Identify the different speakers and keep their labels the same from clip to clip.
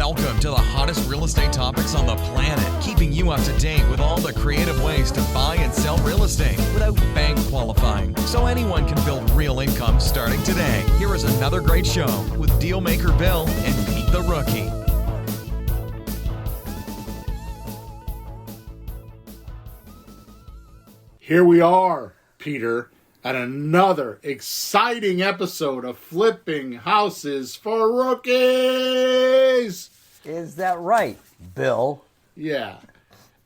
Speaker 1: Welcome to the hottest real estate topics on the planet, keeping you up to date with all the creative ways to buy and sell real estate without bank qualifying, so anyone can build real income starting today. Here is another great show with Dealmaker Bill and Pete the Rookie.
Speaker 2: Here we are, Peter, at another exciting episode of Flipping Houses for Rookies.
Speaker 3: Is that right, Bill?
Speaker 2: Yeah.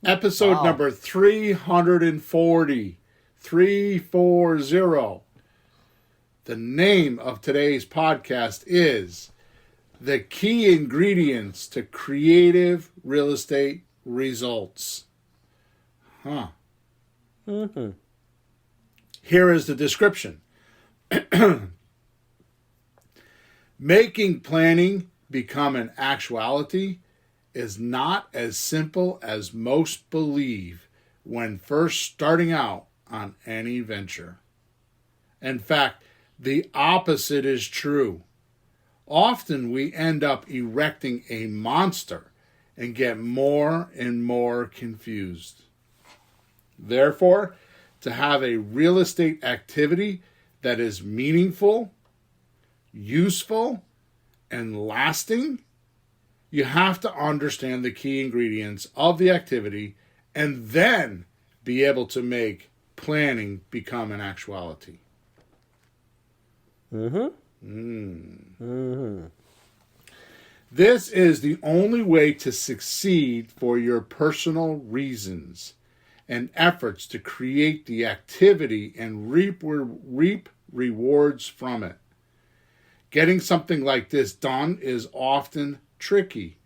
Speaker 2: Episode number 340. 340. The name of today's podcast is The Key Ingredients to Creative Real Estate Results.
Speaker 3: Mm-hmm.
Speaker 2: Here is the description. Making planning become an actuality is not as simple as most believe when first starting out on any venture. In fact, the opposite is true. Often we end up erecting a monster and get more and more confused. Therefore, to have a real estate activity that is meaningful, useful, and lasting, you have to understand the key ingredients of the activity and then be able to make planning become an actuality. This is the only way to succeed for your personal reasons and efforts to create the activity and reap rewards from it. Getting something like this done is often tricky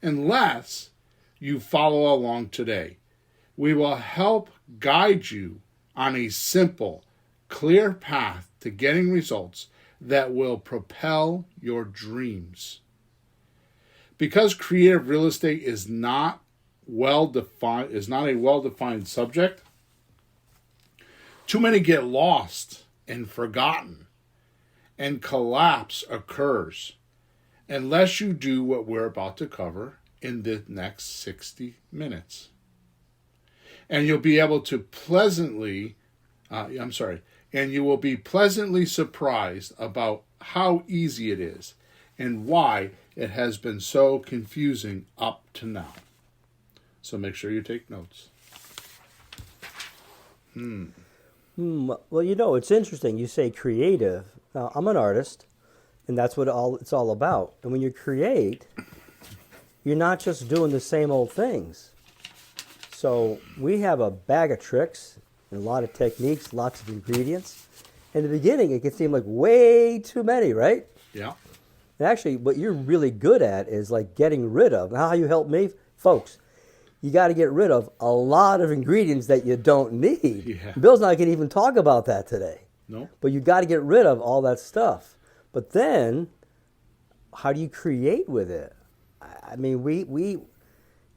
Speaker 2: unless you follow along today. We will help guide you on a simple, clear path to getting results that will propel your dreams. Because creative real estate is not a well-defined subject, too many get lost and forgotten, and collapse occurs unless you do what we're about to cover in the next 60 minutes. And you'll be able to you will be pleasantly surprised about how easy it is and why it has been so confusing up to now. So make sure you take notes.
Speaker 3: Well, it's interesting. You say creative. Now, I'm an artist, and that's what it's all about. And when you create, you're not just doing the same old things. So we have a bag of tricks and a lot of techniques, lots of ingredients. In the beginning, it can seem like way too many, right?
Speaker 2: Yeah.
Speaker 3: And actually, what you're really good at is like getting rid of. How you help me, folks. You got to get rid of a lot of ingredients that you don't need.
Speaker 2: Yeah.
Speaker 3: Bill's not going to even talk about that today.
Speaker 2: No.
Speaker 3: But you got to get rid of all that stuff. But then, how do you create with it? I mean, we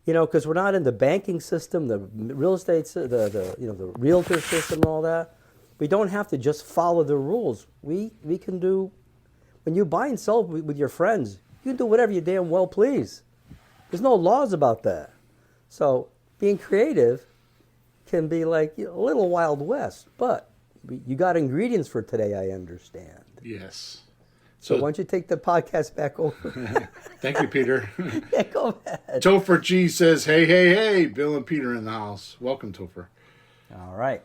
Speaker 3: because we're not in the banking system, the real estate, the realtor system, and all that. We don't have to just follow the rules. We can do, when you buy and sell with your friends, you can do whatever you damn well please. There's no laws about that. So being creative can be like a little Wild West, but you got ingredients for today, I understand.
Speaker 2: Yes.
Speaker 3: So why don't you take the podcast back over?
Speaker 2: Thank you, Peter.
Speaker 3: Yeah, go ahead.
Speaker 2: Topher G says, hey, Bill and Peter in the house. Welcome, Topher.
Speaker 3: All right.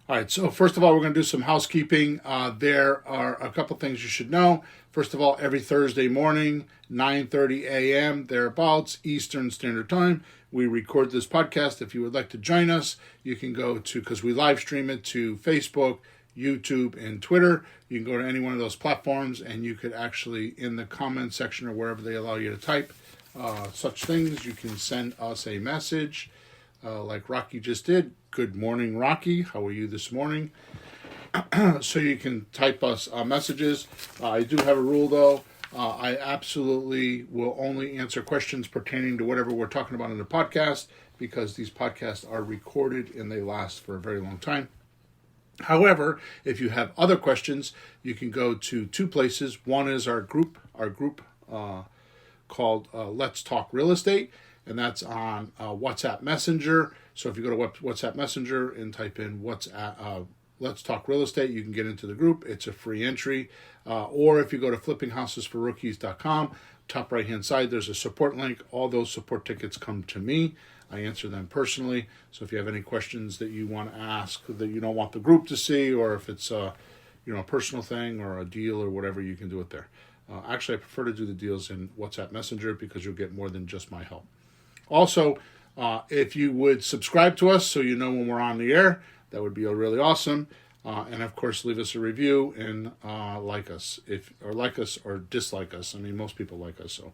Speaker 2: All right, so first of all, we're going to do some housekeeping. There are a couple things you should know. First of all, every Thursday morning, 9:30 a.m., thereabouts, Eastern Standard Time, we record this podcast. If you would like to join us, you can go to, because we live stream it, to Facebook, YouTube, and Twitter. You can go to any one of those platforms, and you could actually, in the comment section or wherever they allow you to type such things, you can send us a message like Rocky just did. Good morning, Rocky. How are you this morning? So you can type us messages. I do have a rule, though. I absolutely will only answer questions pertaining to whatever we're talking about in the podcast, because these podcasts are recorded and they last for a very long time. However, if you have other questions, you can go to two places. One is our group called Let's Talk Real Estate, and that's on WhatsApp Messenger. So if you go to WhatsApp Messenger and type in Let's Talk Real Estate, you can get into the group. It's a free entry. Or if you go to flippinghouses4rookies.com, top right-hand side, there's a support link. All those support tickets come to me. I answer them personally. So if you have any questions that you want to ask that you don't want the group to see, or if it's a personal thing or a deal or whatever, you can do it there. Actually, I prefer to do the deals in WhatsApp Messenger because you'll get more than just my help. Also, if you would subscribe to us so you know when we're on the air, that would be really awesome. And of course, leave us a review and like us or dislike us. I mean, most people like us. So,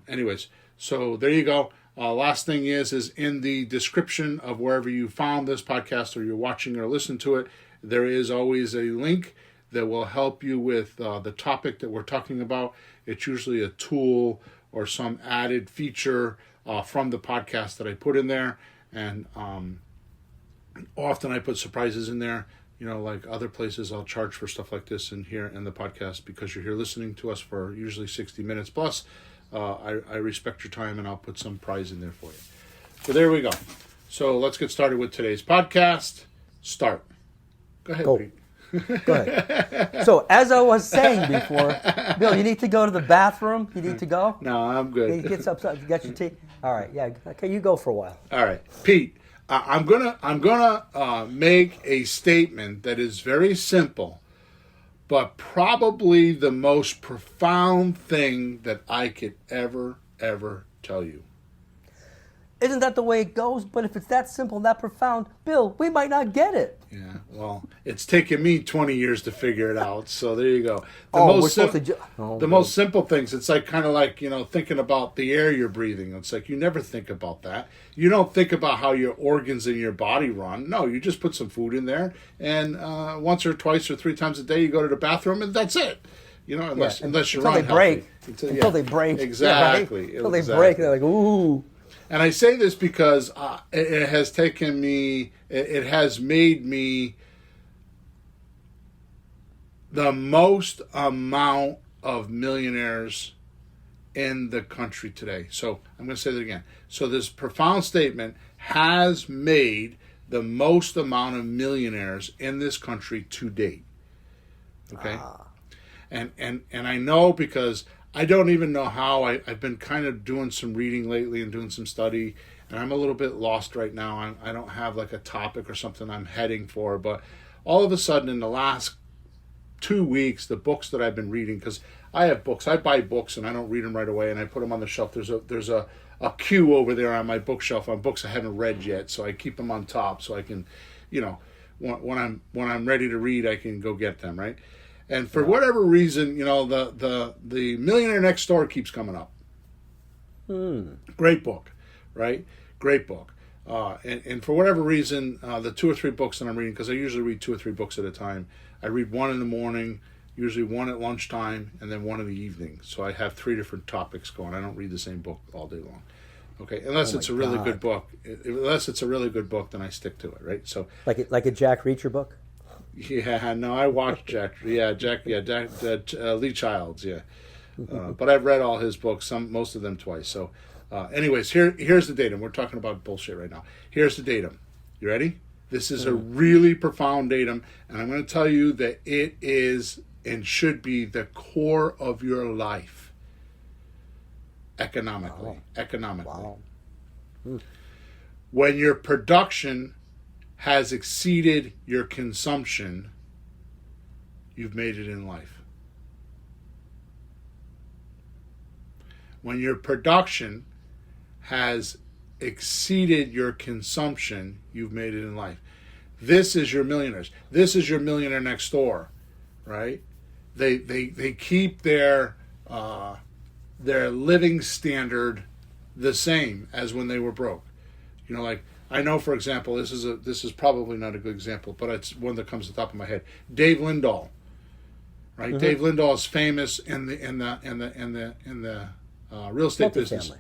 Speaker 2: anyways, so there you go. Last thing is in the description of wherever you found this podcast or you're watching or listening to it, there is always a link that will help you with the topic that we're talking about. It's usually a tool or some added feature from the podcast that I put in there. And often I put surprises in there. Like other places, I'll charge for stuff like this in here in the podcast because you're here listening to us for usually 60 minutes plus. I respect your time, and I'll put some prize in there for you. So there we go. So let's get started with today's podcast. Start. Go ahead, Pete.
Speaker 3: Go ahead. So as I was saying before, Bill, you need to go to the bathroom. You need to go.
Speaker 2: No, I'm good.
Speaker 3: You get upset. You got your tea. All right. Yeah. Okay. You go for a while.
Speaker 2: All right, Pete. I'm gonna make a statement that is very simple, but probably the most profound thing that I could ever tell you.
Speaker 3: Isn't that the way it goes? But if it's that simple, that profound, Bill, we might not get it.
Speaker 2: Yeah, well, it's taken me 20 years to figure it out. So there you go. The most simple things. It's like kind of like thinking about the air you're breathing. It's like you never think about that. You don't think about how your organs in your body run. No, you just put some food in there, and once or twice or 3 times a day, you go to the bathroom, and that's it. Unless you run healthy.
Speaker 3: Until they break.
Speaker 2: Exactly.
Speaker 3: Yeah, right? Until they break, they're like, ooh.
Speaker 2: And I say this because it has made me the most amount of millionaires in the country today. So I'm going to say that again. So this profound statement has made the most amount of millionaires in this country to date. Okay? And I know because I don't even know how. I've been kind of doing some reading lately and doing some study, and I'm a little bit lost right now. I don't have like a topic or something I'm heading for, but all of a sudden in the last 2 weeks, the books that I've been reading, because I have books. I buy books and I don't read them right away, and I put them on the shelf. There's a queue over there on my bookshelf on books I haven't read yet, so I keep them on top so I can, when I'm ready to read, I can go get them, right? And for whatever reason, the Millionaire Next Door keeps coming up. Great book, right? Great book. And for whatever reason, the 2 or 3 books that I'm reading, because I usually read 2 or 3 books at a time. I read one in the morning, usually one at lunchtime, and then one in the evening. So I have 3 different topics going. I don't read the same book all day long. Okay, unless it's a really good book. Unless it's a really good book, then I stick to it, right? So
Speaker 3: like a Jack Reacher book.
Speaker 2: Yeah, no, I watched Jack. Lee Childs. Yeah, but I've read all his books, most of them twice. So, anyways, here's the datum. We're talking about bullshit right now. Here's the datum. You ready? This is a really profound datum, and I'm going to tell you that it is and should be the core of your life. Economically. Wow. When your production has exceeded your consumption, you've made it in life. When your production has exceeded your consumption, you've made it in life. This is your millionaires. This is your Millionaire Next Door, right? They keep their living standard the same as when they were broke. Like I know, for example, this is probably not a good example, but it's one that comes to the top of my head. Dave Lindahl, right? Mm-hmm. Dave Lindahl is famous in the real estate business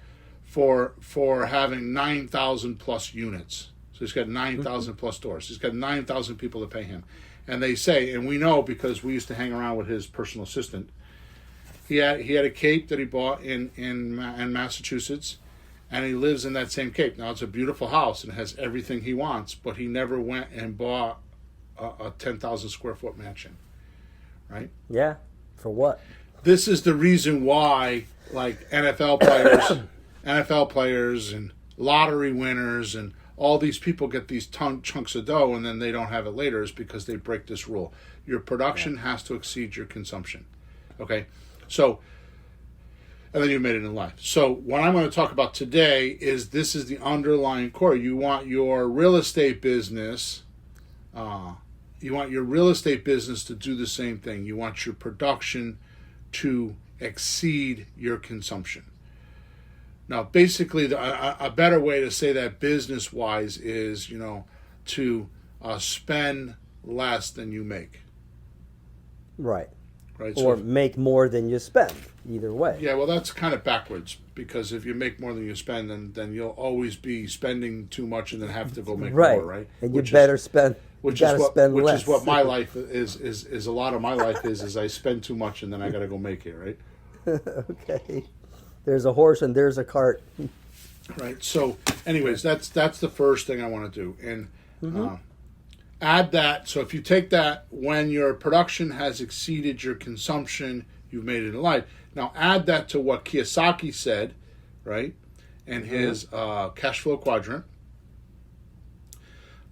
Speaker 2: for having 9,000 plus units. So he's got 9,000 plus doors. He's got 9,000 people that pay him, and they say, and we know because we used to hang around with his personal assistant. he had a cape that he bought in Massachusetts, and he lives in that same cape. Now it's a beautiful house and it has everything he wants, but he never went and bought a 10,000 square foot mansion, right?
Speaker 3: Yeah. For what?
Speaker 2: This is the reason why, like NFL players and lottery winners and all these people get these chunks of dough and then they don't have it later, is because they break this rule. Your production has to exceed your consumption. Okay? So, and then you made it in life. So what I'm going to talk about today is this is the underlying core. You want your real estate business, to do the same thing. You want your production to exceed your consumption. Now, basically, a better way to say that business-wise is, to spend less than you make.
Speaker 3: Right.
Speaker 2: Right.
Speaker 3: Or make more than you spend. Either way.
Speaker 2: Yeah, well, that's kind of backwards, because if you make more than you spend, then you'll always be spending too much and then have to go make more, right?
Speaker 3: And you better spend.
Speaker 2: Which
Speaker 3: is
Speaker 2: what my life is. A lot of my life is I spend too much and then I got to go make it, right?
Speaker 3: Okay. There's a horse and there's a cart.
Speaker 2: Right. So, anyways, that's the first thing I want to do, and add that. So, if you take that, when your production has exceeded your consumption, you've made it in life. Now, add that to what Kiyosaki said, right, and his cash flow quadrant.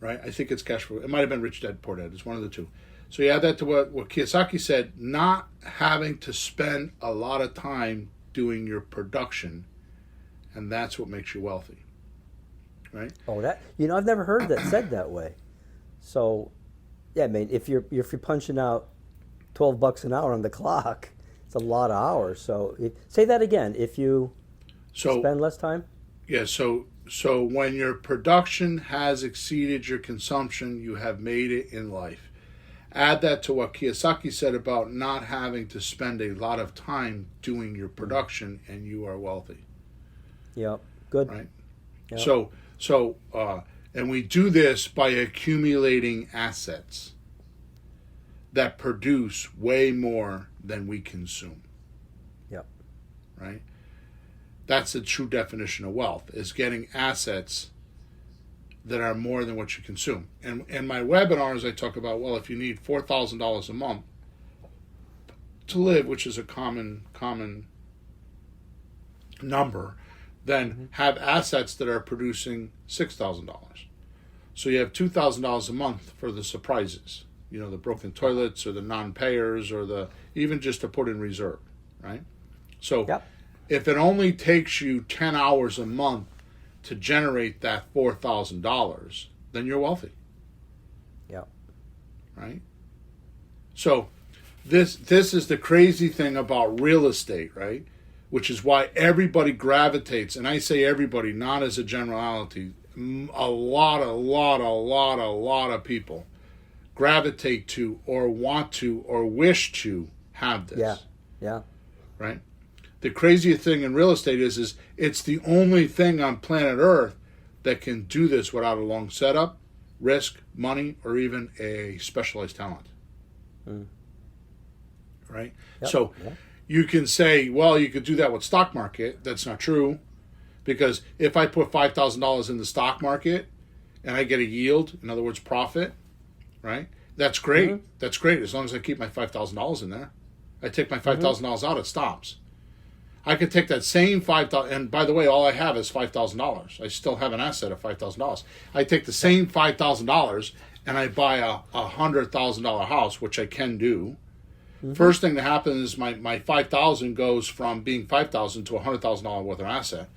Speaker 2: Right. I think it's cash flow. It might have been Rich Dad Poor Dad. It's one of the two. So you add that to what Kiyosaki said, not having to spend a lot of time doing your production, and that's what makes you wealthy, right?
Speaker 3: Oh, I've never heard that said that way. So, yeah, I mean, if you're punching out $12 an hour on the clock, it's a lot of hours. So, say that again. If you spend less time.
Speaker 2: Yeah. So when your production has exceeded your consumption, you have made it in life. Add that to what Kiyosaki said about not having to spend a lot of time doing your production, and you are wealthy.
Speaker 3: Yep. Good.
Speaker 2: Right.
Speaker 3: Yep.
Speaker 2: So, and we do this by accumulating assets that produce way more than we consume.
Speaker 3: Yep.
Speaker 2: Right. That's the true definition of wealth: is getting assets that are more than what you consume. And in my webinars, I talk about, well, if you need $4,000 a month to live, which is a common number, then have assets that are producing $6,000. So you have $2,000 a month for the surprises, the broken toilets or the non-payers or even just to put in reserve, right? So if it only takes you 10 hours a month to generate that $4,000, then you're wealthy.
Speaker 3: Yeah.
Speaker 2: Right? So this is the crazy thing about real estate, right? Which is why everybody gravitates, and I say everybody, not as a generality, a lot of people gravitate to or want to or wish to have this.
Speaker 3: Yeah. Yeah.
Speaker 2: Right? The craziest thing in real estate is it's the only thing on planet Earth that can do this without a long setup, risk, money, or even a specialized talent. Right?
Speaker 3: Yep.
Speaker 2: So you can say, well, you could do that with stock market. That's not true, because if I put $5,000 in the stock market and I get a yield, in other words, profit, right? That's great. That's great as long as I keep my $5,000 in there. I take my $5,000 out, it stops. I could take that same $5,000, and by the way, all I have is $5,000. I still have an asset of $5,000. I take the same $5,000 and I buy a $100,000 house, which I can do. First thing that happens is my $5,000 goes from being $5,000 to $100,000 worth of asset.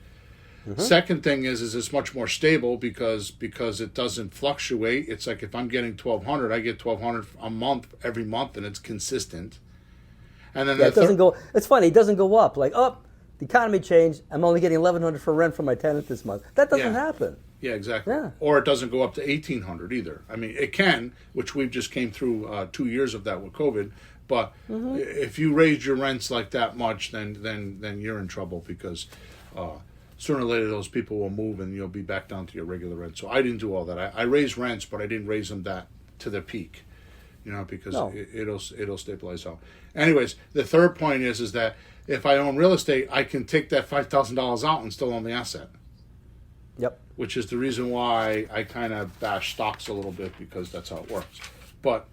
Speaker 2: Second thing is it's much more stable because it doesn't fluctuate. It's like if I'm getting $1,200, I get $1,200 a month every month, and it's consistent. And then
Speaker 3: it doesn't go. It's funny. It doesn't go up. Like, the economy changed. I'm only getting $1,100 for rent from my tenant this month. That doesn't happen.
Speaker 2: Yeah, exactly.
Speaker 3: Yeah.
Speaker 2: Or it doesn't go up to $1,800 either. I mean, it can, which we've just came through 2 years of that with COVID. But if you raise your rents like that much, then you're in trouble, because sooner or later those people will move and you'll be back down to your regular rent. So I didn't do all that. I raised rents, but I didn't raise them to the peak. because
Speaker 3: No.
Speaker 2: it'll stabilize out. Anyways, the third point is that if I own real estate, I can take that $5,000 out and still own the asset.
Speaker 3: Yep.
Speaker 2: Which is the reason why I kind of bash stocks a little bit, because that's how it works. But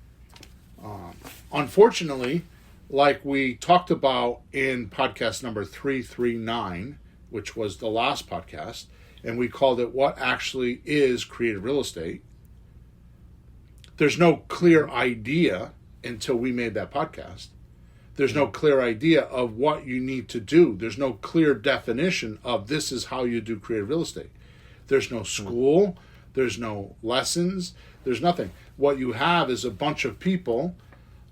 Speaker 2: unfortunately, like we talked about in podcast number 339, which was the last podcast, and we called it What Actually is Creative Real Estate. There's no clear idea until we made that podcast. There's no clear idea of what you need to do. There's no clear definition of this is how you do creative real estate. There's no school. There's no lessons. There's nothing. What you have is a bunch of people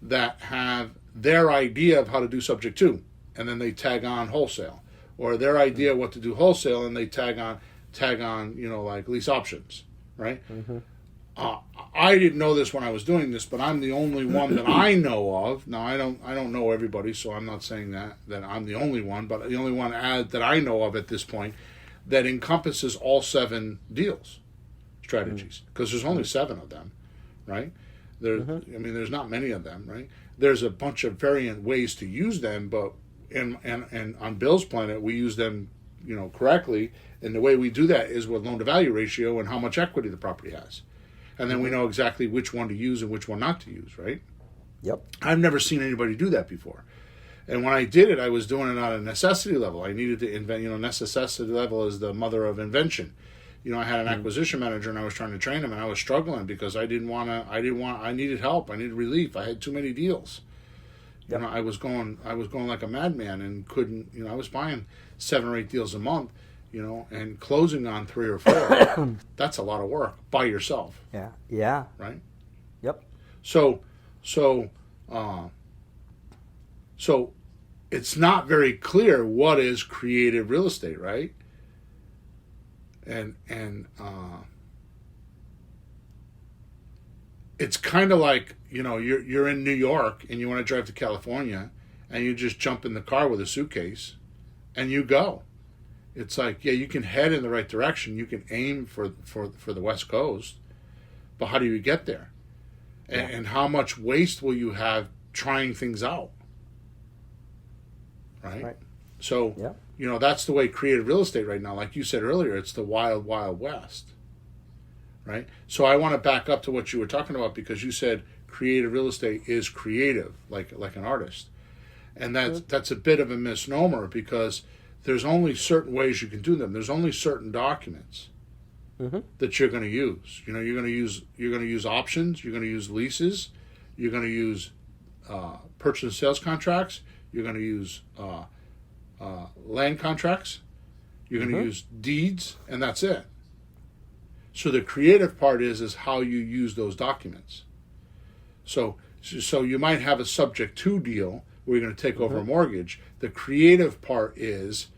Speaker 2: that have their idea of how to do subject to, and then they tag on wholesale, or their idea what to do wholesale, and they tag on like lease options, right? I didn't know this when I was doing this, but I'm the only one that I know of. Now I don't know everybody, so I'm not saying that I'm the only one, but the only one that I know of at this point that encompasses all 7 deals strategies, because there's only 7 of them, right? There's not many of them, right? There's a bunch of variant ways to use them, but and on Bill's planet we use them, correctly, and the way we do that is with loan to value ratio and how much equity the property has. And then we know exactly which one to use and which one not to use, right?
Speaker 3: Yep.
Speaker 2: I've never seen anybody do that before. And when I did it, I was doing it on a necessity level. I needed to invent, necessity level is the mother of invention. I had an acquisition manager and I was trying to train him, and I was struggling because I needed help. I needed relief. I had too many deals.
Speaker 3: Yep.
Speaker 2: I was going like a madman and couldn't, I was buying 7 or 8 deals a month, and closing on 3 or 4. That's a lot of work by yourself.
Speaker 3: Yeah. Yeah.
Speaker 2: Right?
Speaker 3: Yep.
Speaker 2: So it's not very clear what is creative real estate, right? And it's kind of like, you're in New York and you want to drive to California, and you just jump in the car with a suitcase and you go. It's like, yeah, you can head in the right direction. You can aim for the West Coast, but how do you get there? And how much waste will you have trying things out? Right? So,
Speaker 3: yeah.
Speaker 2: That's the way creative real estate right now, like you said earlier, it's the wild, wild west. Right? So I want to back up to what you were talking about, because you said creative real estate is creative, like an artist. And that's a bit of a misnomer, because there's only certain ways you can do them. There's only certain documents that you're going to use. You're going to use options. You're going to use leases. You're going to use purchase and sales contracts. You're going to use land contracts. You're going to use deeds, and that's it. So the creative part is how you use those documents. So you might have a subject to deal where you're going to take over a mortgage. The creative part is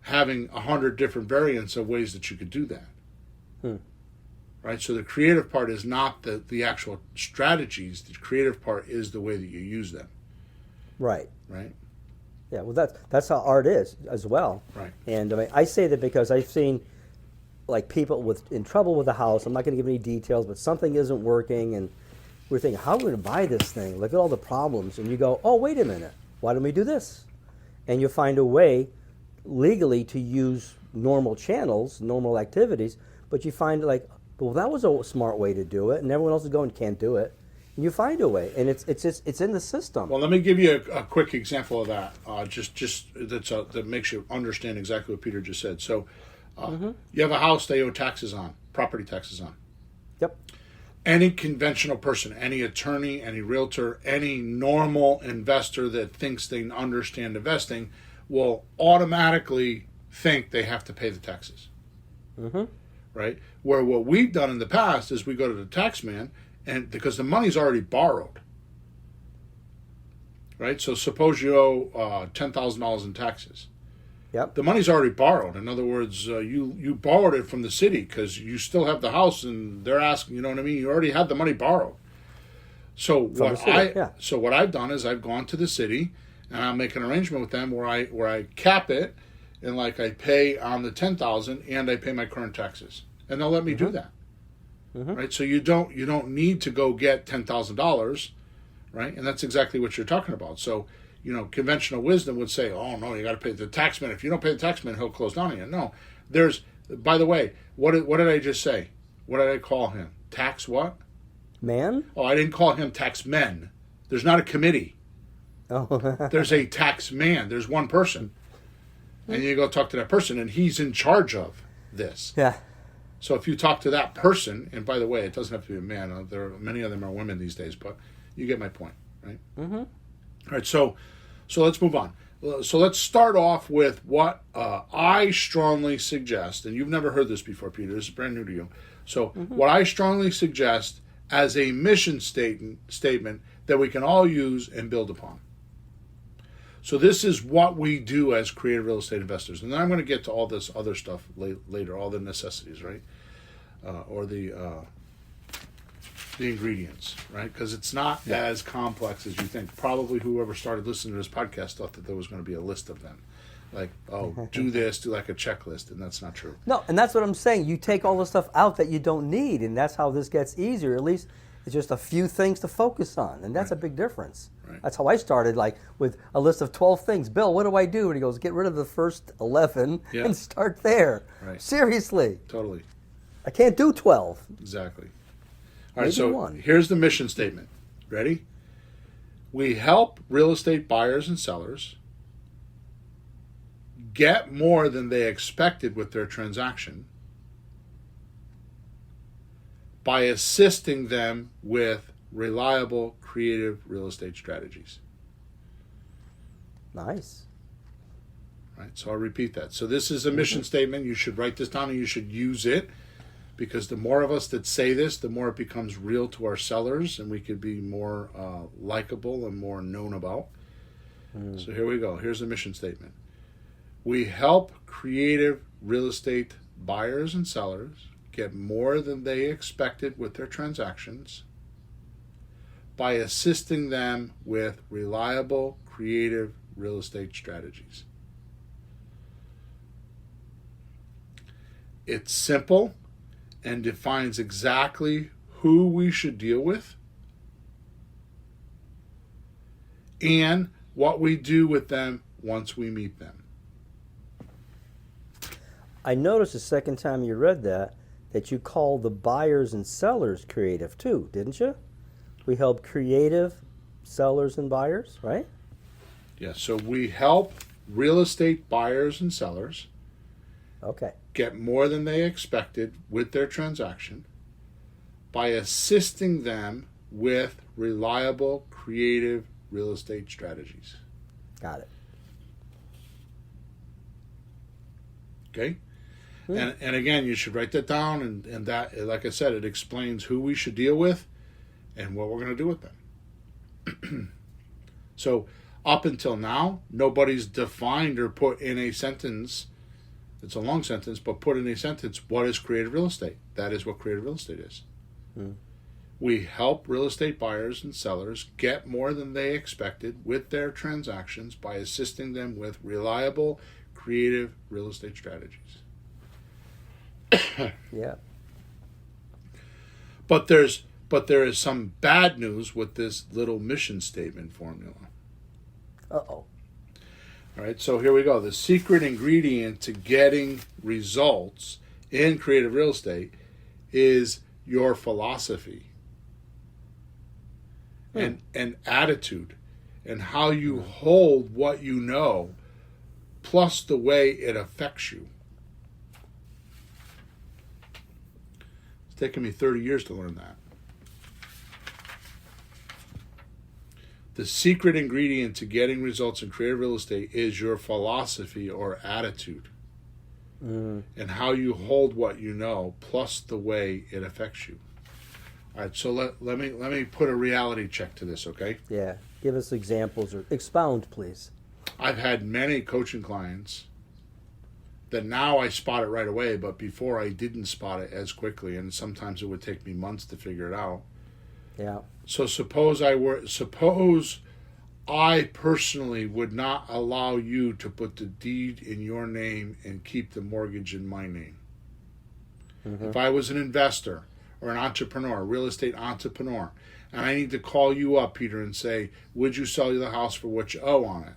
Speaker 2: having 100 different variants of ways that you could do that. Right? So the creative part is not the actual strategies. The creative part is the way that you use them.
Speaker 3: Right.
Speaker 2: Right?
Speaker 3: Yeah, well, that's how art is as well.
Speaker 2: Right.
Speaker 3: And I say that because I've seen like people in trouble with a house. I'm not going to give any details, but something isn't working, and we're thinking, how are we going to buy this thing? Look at all the problems. And you go, oh, wait a minute. Why don't we do this? And you find a way legally to use normal channels, normal activities, but you find like, well, that was a smart way to do it, and everyone else is going, can't do it. And you find a way, and it's in the system.
Speaker 2: Well, let me give you a quick example of that, that makes you understand exactly what Peter just said. So you have a house they owe taxes on, property taxes on.
Speaker 3: Yep.
Speaker 2: Any conventional person, any attorney, any realtor, any normal investor that thinks they understand investing will automatically think they have to pay the taxes. Right? Where what we've done in the past is we go to the tax man, and because the money's already borrowed. Right? So suppose you owe $10,000 in taxes.
Speaker 3: Yep.
Speaker 2: The money's already borrowed. In other words, you borrowed it from the city because you still have the house, and they're asking, you know what I mean? You already had the money borrowed. So what I've done is I've gone to the city, and I'll make an arrangement with them where I cap it, and like I pay on the $10,000 and I pay my current taxes, and they'll let me do that. right? So you don't need to go get $10,000, right? And that's exactly what you're talking about. So, conventional wisdom would say, oh no, you got to pay the taxman. If you don't pay the taxman, he'll close down on you. No, by the way, what did I just say? What did I call him? Tax what?
Speaker 3: Man?
Speaker 2: Oh, I didn't call him taxmen. There's not a committee.
Speaker 3: Oh.
Speaker 2: There's a tax man. There's one person. And you go talk to that person, and he's in charge of this.
Speaker 3: Yeah.
Speaker 2: So if you talk to that person, and by the way, it doesn't have to be a man. Many of them are women these days, but you get my point, right? Mm-hmm. All right, so let's move on. So let's start off with what I strongly suggest, and you've never heard this before, Peter. This is brand new to you. So what I strongly suggest as a mission statement that we can all use and build upon. So this is what we do as creative real estate investors. And then I'm going to get to all this other stuff later, all the necessities, right? Or the ingredients, right? Because it's not as complex as you think. Probably whoever started listening to this podcast thought that there was going to be a list of them. Like, oh, do this, do like a checklist, and that's not true.
Speaker 3: No, and that's what I'm saying. You take all the stuff out that you don't need, and that's how this gets easier. At least it's just a few things to focus on, and that's a big difference.
Speaker 2: Right.
Speaker 3: That's how I started, like with a list of 12 things. Bill, what do I do? And he goes, get rid of the first 11 and start there.
Speaker 2: Right.
Speaker 3: Seriously.
Speaker 2: Totally.
Speaker 3: I can't do 12.
Speaker 2: Exactly. All right,
Speaker 3: Maybe
Speaker 2: so
Speaker 3: one.
Speaker 2: Here's the mission statement. Ready? We help real estate buyers and sellers get more than they expected with their transaction by assisting them with reliable, creative real estate strategies.
Speaker 3: Nice.
Speaker 2: Right, so I'll repeat that. So this is a mission statement. You should write this down and you should use it, because the more of us that say this, the more it becomes real to our sellers, and we could be more likable and more known about. So here we go. Here's the mission statement. We help creative real estate buyers and sellers get more than they expected with their transactions by assisting them with reliable, creative real estate strategies. It's simple and defines exactly who we should deal with and what we do with them once we meet them.
Speaker 3: I noticed the second time you read that you called the buyers and sellers creative too, didn't you? We help creative sellers and buyers, right?
Speaker 2: Yeah, so we help real estate buyers and sellers get more than they expected with their transaction by assisting them with reliable, creative real estate strategies.
Speaker 3: Got it.
Speaker 2: Okay? And again, you should write that down, and that, like I said, it explains who we should deal with and what we're going to do with them. So up until now, nobody's defined or put in a sentence, it's a long sentence, but put in a sentence, what is creative real estate? That is what creative real estate is. We help real estate buyers and sellers get more than they expected with their transactions by assisting them with reliable, creative real estate strategies.
Speaker 3: Yeah.
Speaker 2: But there is some bad news with this little mission statement formula.
Speaker 3: Uh-oh.
Speaker 2: All right, so here we go. The secret ingredient to getting results in creative real estate is your philosophy and attitude and how you hold what you know, plus the way it affects you. It's taken me 30 years to learn that. The secret ingredient to getting results in creative real estate is your philosophy or attitude and how you hold what you know, plus the way it affects you. All right, so let me put a reality check to this, okay?
Speaker 3: Yeah. Give us examples or expound, please.
Speaker 2: I've had many coaching clients that now I spot it right away, but before I didn't spot it as quickly, and sometimes it would take me months to figure it out.
Speaker 3: Yeah.
Speaker 2: So suppose I personally would not allow you to put the deed in your name and keep the mortgage in my name. If I was an investor, or an entrepreneur, a real estate entrepreneur, and I need to call you up, Peter, and say, would you sell the house for what you owe on it?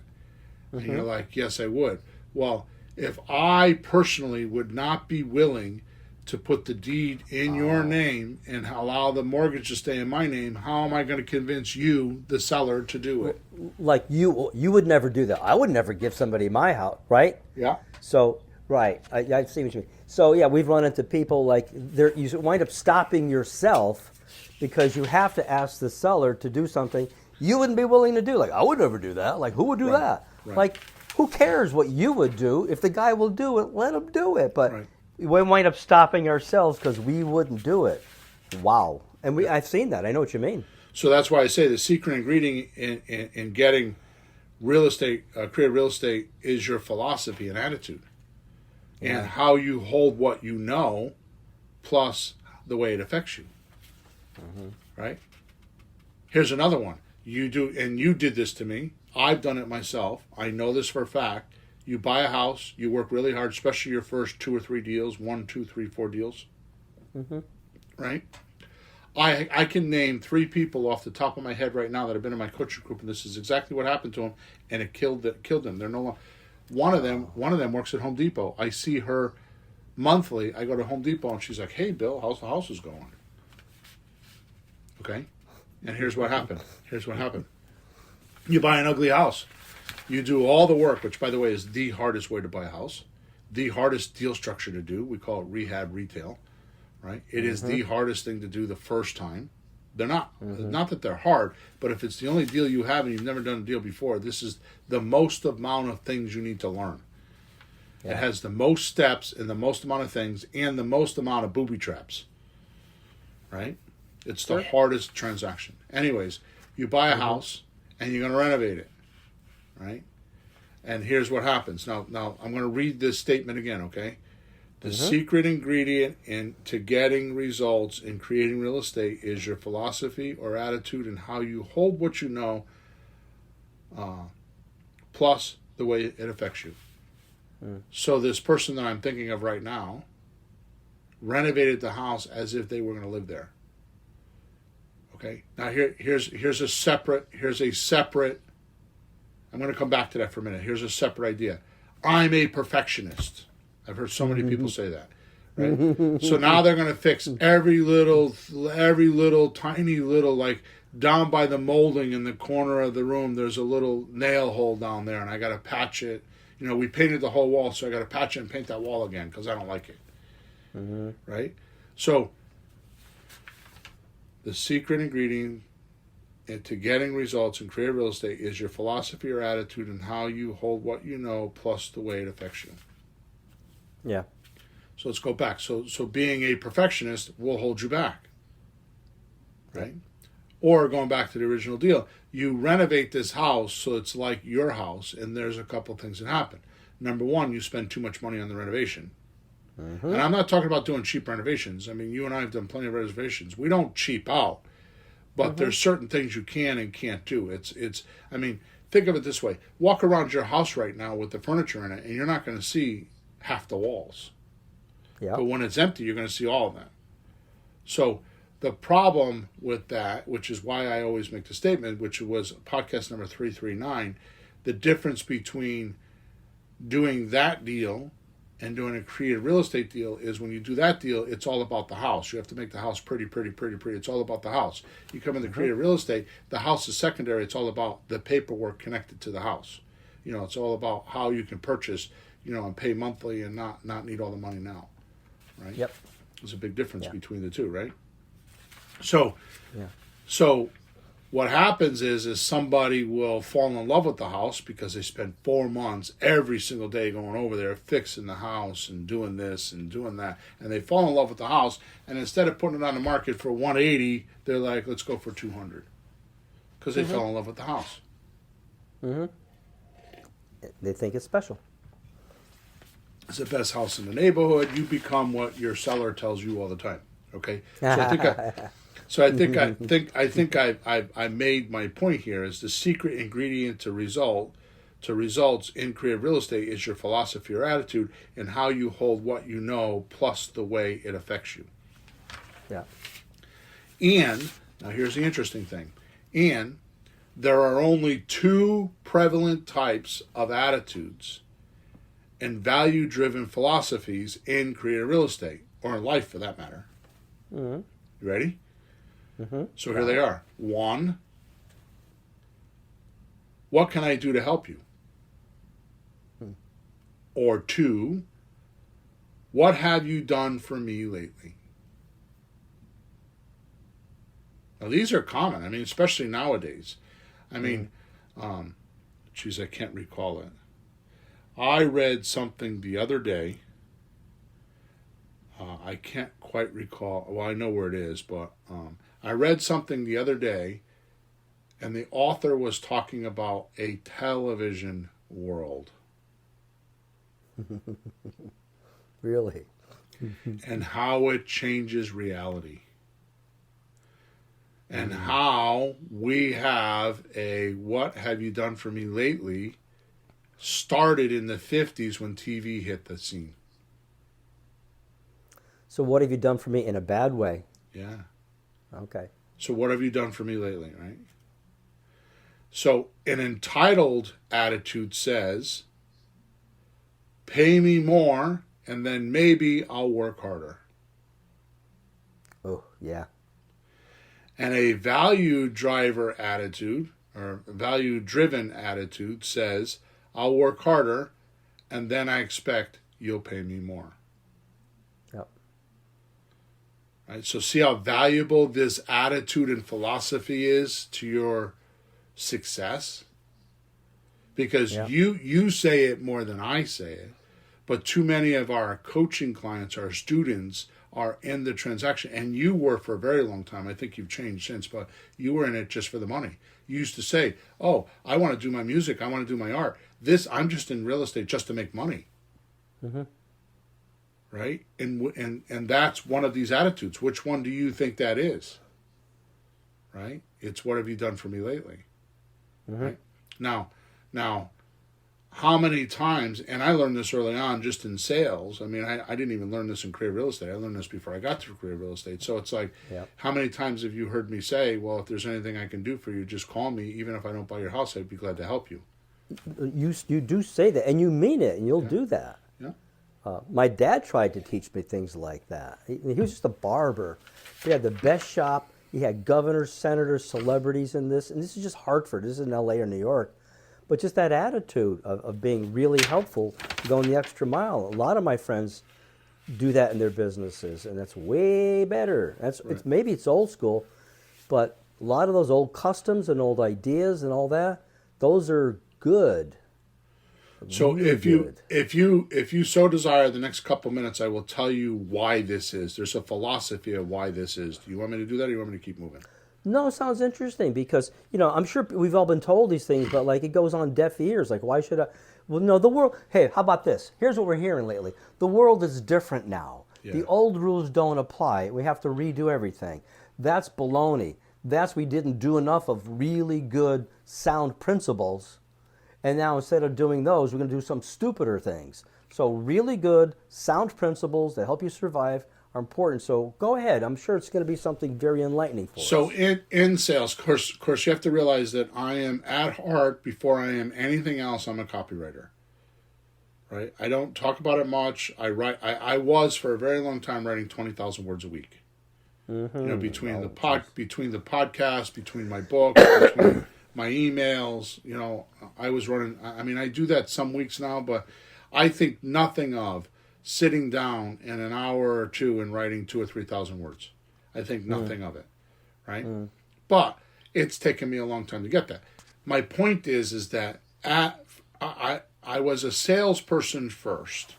Speaker 2: And you're like, yes, I would. Well, if I personally would not be willing to put the deed in your name and allow the mortgage to stay in my name, how am I going to convince you, the seller, to do it?
Speaker 3: Like you would never do that. I would never give somebody my house, right?
Speaker 2: Yeah.
Speaker 3: So, right, I see what you mean. So, yeah, we've run into people like you wind up stopping yourself because you have to ask the seller to do something you wouldn't be willing to do. Like, I would never do that. Like, who would do that?
Speaker 2: Right.
Speaker 3: Like, who cares what you would do? If the guy will do it, let him do it. But we wind up stopping ourselves because we wouldn't do it. Wow. And I've seen that. I know what you mean.
Speaker 2: So that's why I say the secret ingredient in getting real estate, creative real estate, is your philosophy and attitude. And how you hold what you know, plus the way it affects you. Right? Here's another one. You do, and you did this to me. I've done it myself. I know this for a fact. You buy a house, you work really hard, especially your first 2 or 3 deals, 1, 2, 3, 4 deals. Right? I can name 3 people off the top of my head right now that have been in my coaching group, and this is exactly what happened to them, and it killed them. They're no longer. One of them works at Home Depot. I see her monthly. I go to Home Depot, and she's like, "Hey, Bill, how's the house is going?" Okay, and here's what happened. You buy an ugly house. You do all the work, which, by the way, is the hardest way to buy a house, the hardest deal structure to do. We call it rehab retail, right? It is the hardest thing to do the first time. They're not that they're hard, but if it's the only deal you have and you've never done a deal before, this is the most amount of things you need to learn. It has the most steps and the most amount of things and the most amount of booby traps, right? It's the hardest transaction. Anyways, you buy a house and you're going to renovate it, right? And here's what happens. Now I'm going to read this statement again, okay? The secret ingredient into getting results in creating real estate is your philosophy or attitude and how you hold what you know, plus the way it affects you. So this person that I'm thinking of right now renovated the house as if they were going to live there. Okay. Now here's a separate. I'm going to come back to that for a minute. Here's a separate idea. I'm a perfectionist. I've heard so many people say that. Right? So now they're going to fix every little tiny little, like down by the molding in the corner of the room, there's a little nail hole down there, and I got to patch it. You know, we painted the whole wall, so I got to patch it and paint that wall again because I don't like it. Right? So the secret ingredient into getting results in creative real estate is your philosophy or attitude and how you hold what you know, plus the way it affects you.
Speaker 3: Yeah.
Speaker 2: So let's go back. So being a perfectionist will hold you back, right? Or going back to the original deal, you renovate this house so it's like your house, and there's a couple of things that happen. Number one, you spend too much money on the renovation. And I'm not talking about doing cheap renovations. I mean, you and I have done plenty of renovations. We don't cheap out, but there's certain things you can and can't do. It's. I mean, think of it this way: walk around your house right now with the furniture in it, and you're not going to see half the walls.
Speaker 3: Yeah.
Speaker 2: But when it's empty, you're going to see all of that. So the problem with that, which is why I always make the statement, which was podcast number 339, the difference between doing that deal and doing a creative real estate deal is when you do that deal, it's all about the house. You have to make the house pretty. It's all about the house. You come into creative real estate, the house is secondary. It's all about the paperwork connected to the house. You know, it's all about how you can purchase, you know, and pay monthly and not need all the money now, right?
Speaker 3: Yep.
Speaker 2: There's a big difference between the two, right? So what happens is somebody will fall in love with the house because they spend 4 months every single day going over there fixing the house and doing this and doing that, and they fall in love with the house, and instead of putting it on the market for 180, they're like, let's go for 200 because they fell in love with the house.
Speaker 3: They think it's special.
Speaker 2: It's the best house in the neighborhood. You become what your seller tells you all the time. Okay, so I think I made my point here. Is the secret ingredient to results in creative real estate is your philosophy or attitude, and how you hold what you know, plus the way it affects you.
Speaker 3: Yeah.
Speaker 2: And, now here's the interesting thing, and there are only two prevalent types of attitudes and value-driven philosophies in creative real estate, or in life for that matter.
Speaker 3: Mm-hmm.
Speaker 2: You ready?
Speaker 3: Mm-hmm.
Speaker 2: So here they are. One, what can I do to help you? Or two, what have you done for me lately? Now, these are common. I mean, especially nowadays. I mean, geez, I can't recall it. I read something the other day. I can't quite recall. Well, I know where it is, but I read something the other day, and the author was talking about a television world.
Speaker 3: Really?
Speaker 2: And how it changes reality. And how we have a what have you done for me lately started in the 50s when TV hit the scene.
Speaker 3: So what have you done for me in a bad way?
Speaker 2: Yeah.
Speaker 3: Okay.
Speaker 2: So what have you done for me lately, right? So an entitled attitude says, pay me more and then maybe I'll work harder.
Speaker 3: Oh, yeah.
Speaker 2: And a value driver attitude or value driven attitude says, I'll work harder and then I expect you'll pay me more.
Speaker 3: Yep.
Speaker 2: Right? So see how valuable this attitude and philosophy is to your success? Because you say it more than I say it, but too many of our coaching clients, our students, are in the transaction, and you were for a very long time. I think you've changed since, but you were in it just for the money. You used to say, oh, I want to do my music, I want to do my art. I'm just in real estate just to make money.
Speaker 3: Mm-hmm.
Speaker 2: Right? And that's one of these attitudes. Which one do you think that is? Right? It's what have you done for me lately?
Speaker 3: Mm-hmm.
Speaker 2: Right? Now, how many times, and I learned this early on just in sales. I mean, I didn't even learn this in creative real estate. I learned this before I got to creative real estate. So it's like, how many times have you heard me say, well, if there's anything I can do for you, just call me. Even if I don't buy your house, I'd be glad to help you.
Speaker 3: You do say that, and you mean it, and you'll do that.
Speaker 2: Yeah.
Speaker 3: My dad tried to teach me things like that. He was just a barber. He had the best shop. He had governors, senators, celebrities in this. And this is just Hartford. This isn't L.A. or New York. But just that attitude of being really helpful, going the extra mile. A lot of my friends do that in their businesses, and that's way better. Maybe it's old school, but a lot of those old customs and old ideas and all that, those are good.
Speaker 2: So
Speaker 3: really
Speaker 2: if you so desire, the next couple minutes I will tell you why this is. There's a philosophy of why this is. Do you want me to do that, or do you want me to keep moving?
Speaker 3: No, it sounds interesting because, I'm sure we've all been told these things, but like it goes on deaf ears. Like, why should I? Well, no, the world, hey, how about this? Here's what we're hearing lately. The world is different now. Yeah. The old rules don't apply. We have to redo everything. That's baloney. We didn't do enough of really good, sound principles. And now instead of doing those, we're going to do some stupider things. So really good, sound principles that help you survive are important. So go ahead. I'm sure it's going to be something very enlightening for us.
Speaker 2: So in sales, of course, you have to realize that I am at heart, before I am anything else, I'm a copywriter. Right? I don't talk about it much. I was for a very long time writing 20,000 words a week. Mm-hmm. Between the podcast, between my book, between my emails, I was running. I mean, I do that some weeks now, but I think nothing of sitting down in an hour or two and writing 2,000 or 3,000 words. I think nothing of it, right? But it's taken me a long time to get that. My point is that I was a salesperson first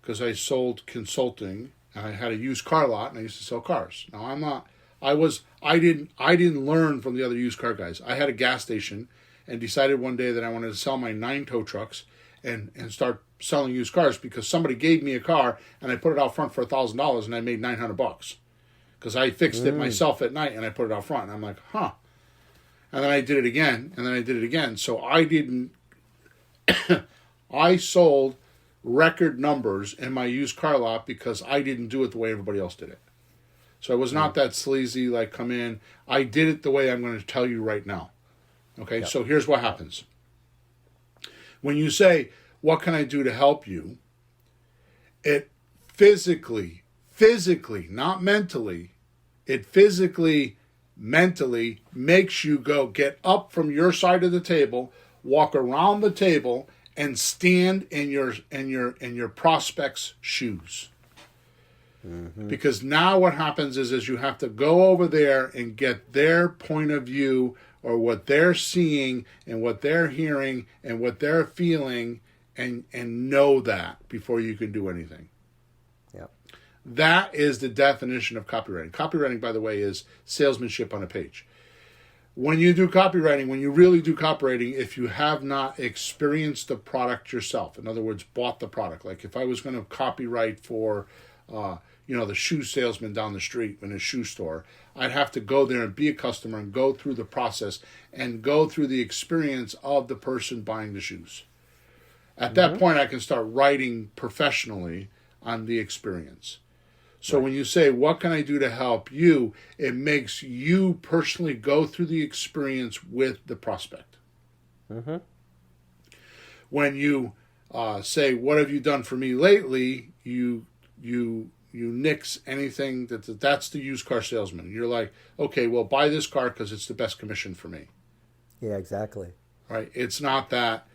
Speaker 2: because I sold consulting and I had a used car lot and I used to sell cars. Now I'm not. I didn't learn from the other used car guys. I had a gas station and decided one day that I wanted to sell my 9 tow trucks and start selling used cars because somebody gave me a car and I put it out front for $1,000 and I made $900 because I fixed it myself at night and I put it out front. And I'm like, huh. And then I did it again and then I did it again. So I sold record numbers in my used car lot because I didn't do it the way everybody else did it. So I was not that sleazy, like come in. I did it the way I'm going to tell you right now. Okay,
Speaker 3: Yep.
Speaker 2: so here's what happens. When you say, what can I do to help you? It physically, not mentally, it physically, mentally makes you go get up from your side of the table, walk around the table, and stand in your prospect's shoes. Mm-hmm. Because now what happens is you have to go over there and get their point of view or what they're seeing and what they're hearing and what they're feeling and know that before you can do anything.
Speaker 3: Yep.
Speaker 2: That is the definition of copywriting. Copywriting, by the way, is salesmanship on a page. When you do copywriting, when you really do copywriting, if you have not experienced the product yourself, in other words, bought the product, like if I was going to copyright for, the shoe salesman down the street in a shoe store, I'd have to go there and be a customer and go through the process and go through the experience of the person buying the shoes. At that point, I can start writing professionally on the experience. So when you say, what can I do to help you? It makes you personally go through the experience with the prospect. Mm-hmm. When you say, what have you done for me lately? You nix anything that's the used car salesman. You're like, okay, well, buy this car because it's the best commission for me.
Speaker 3: Yeah, exactly.
Speaker 2: Right? It's not that.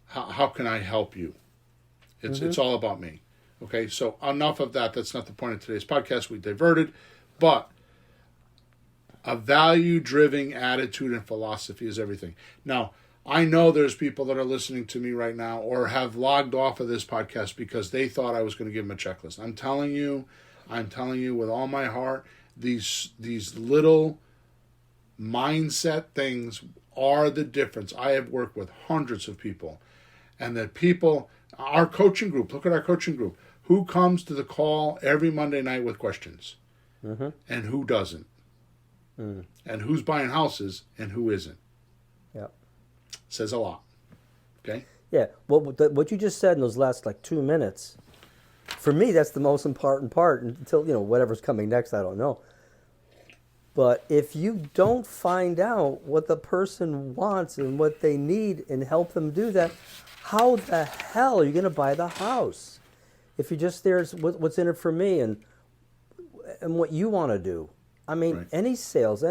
Speaker 2: How can I help you? It's all about me. Okay, so enough of that. That's not the point of today's podcast. We diverted. But a value-driven attitude and philosophy is everything. Now, I know there's people that are listening to me right now or have logged off of this podcast because they thought I was going to give them a checklist. I'm telling you with all my heart, these little mindset things are the difference. I have worked with hundreds of people. And that people, our coaching group, look at our coaching group. Who comes to the call every Monday night with questions? Mm-hmm. And who doesn't? Mm. And who's buying houses and who isn't?
Speaker 3: Yep.
Speaker 2: Says a lot. Okay?
Speaker 3: Yeah. What you just said in those last 2 minutes, for me, that's the most important part until, whatever's coming next, I don't know. But if you don't find out what the person wants and what they need and help them do that, how the hell are you going to buy the house? If you just there's what's in it for me and what you want to do. I mean, right. Any sales,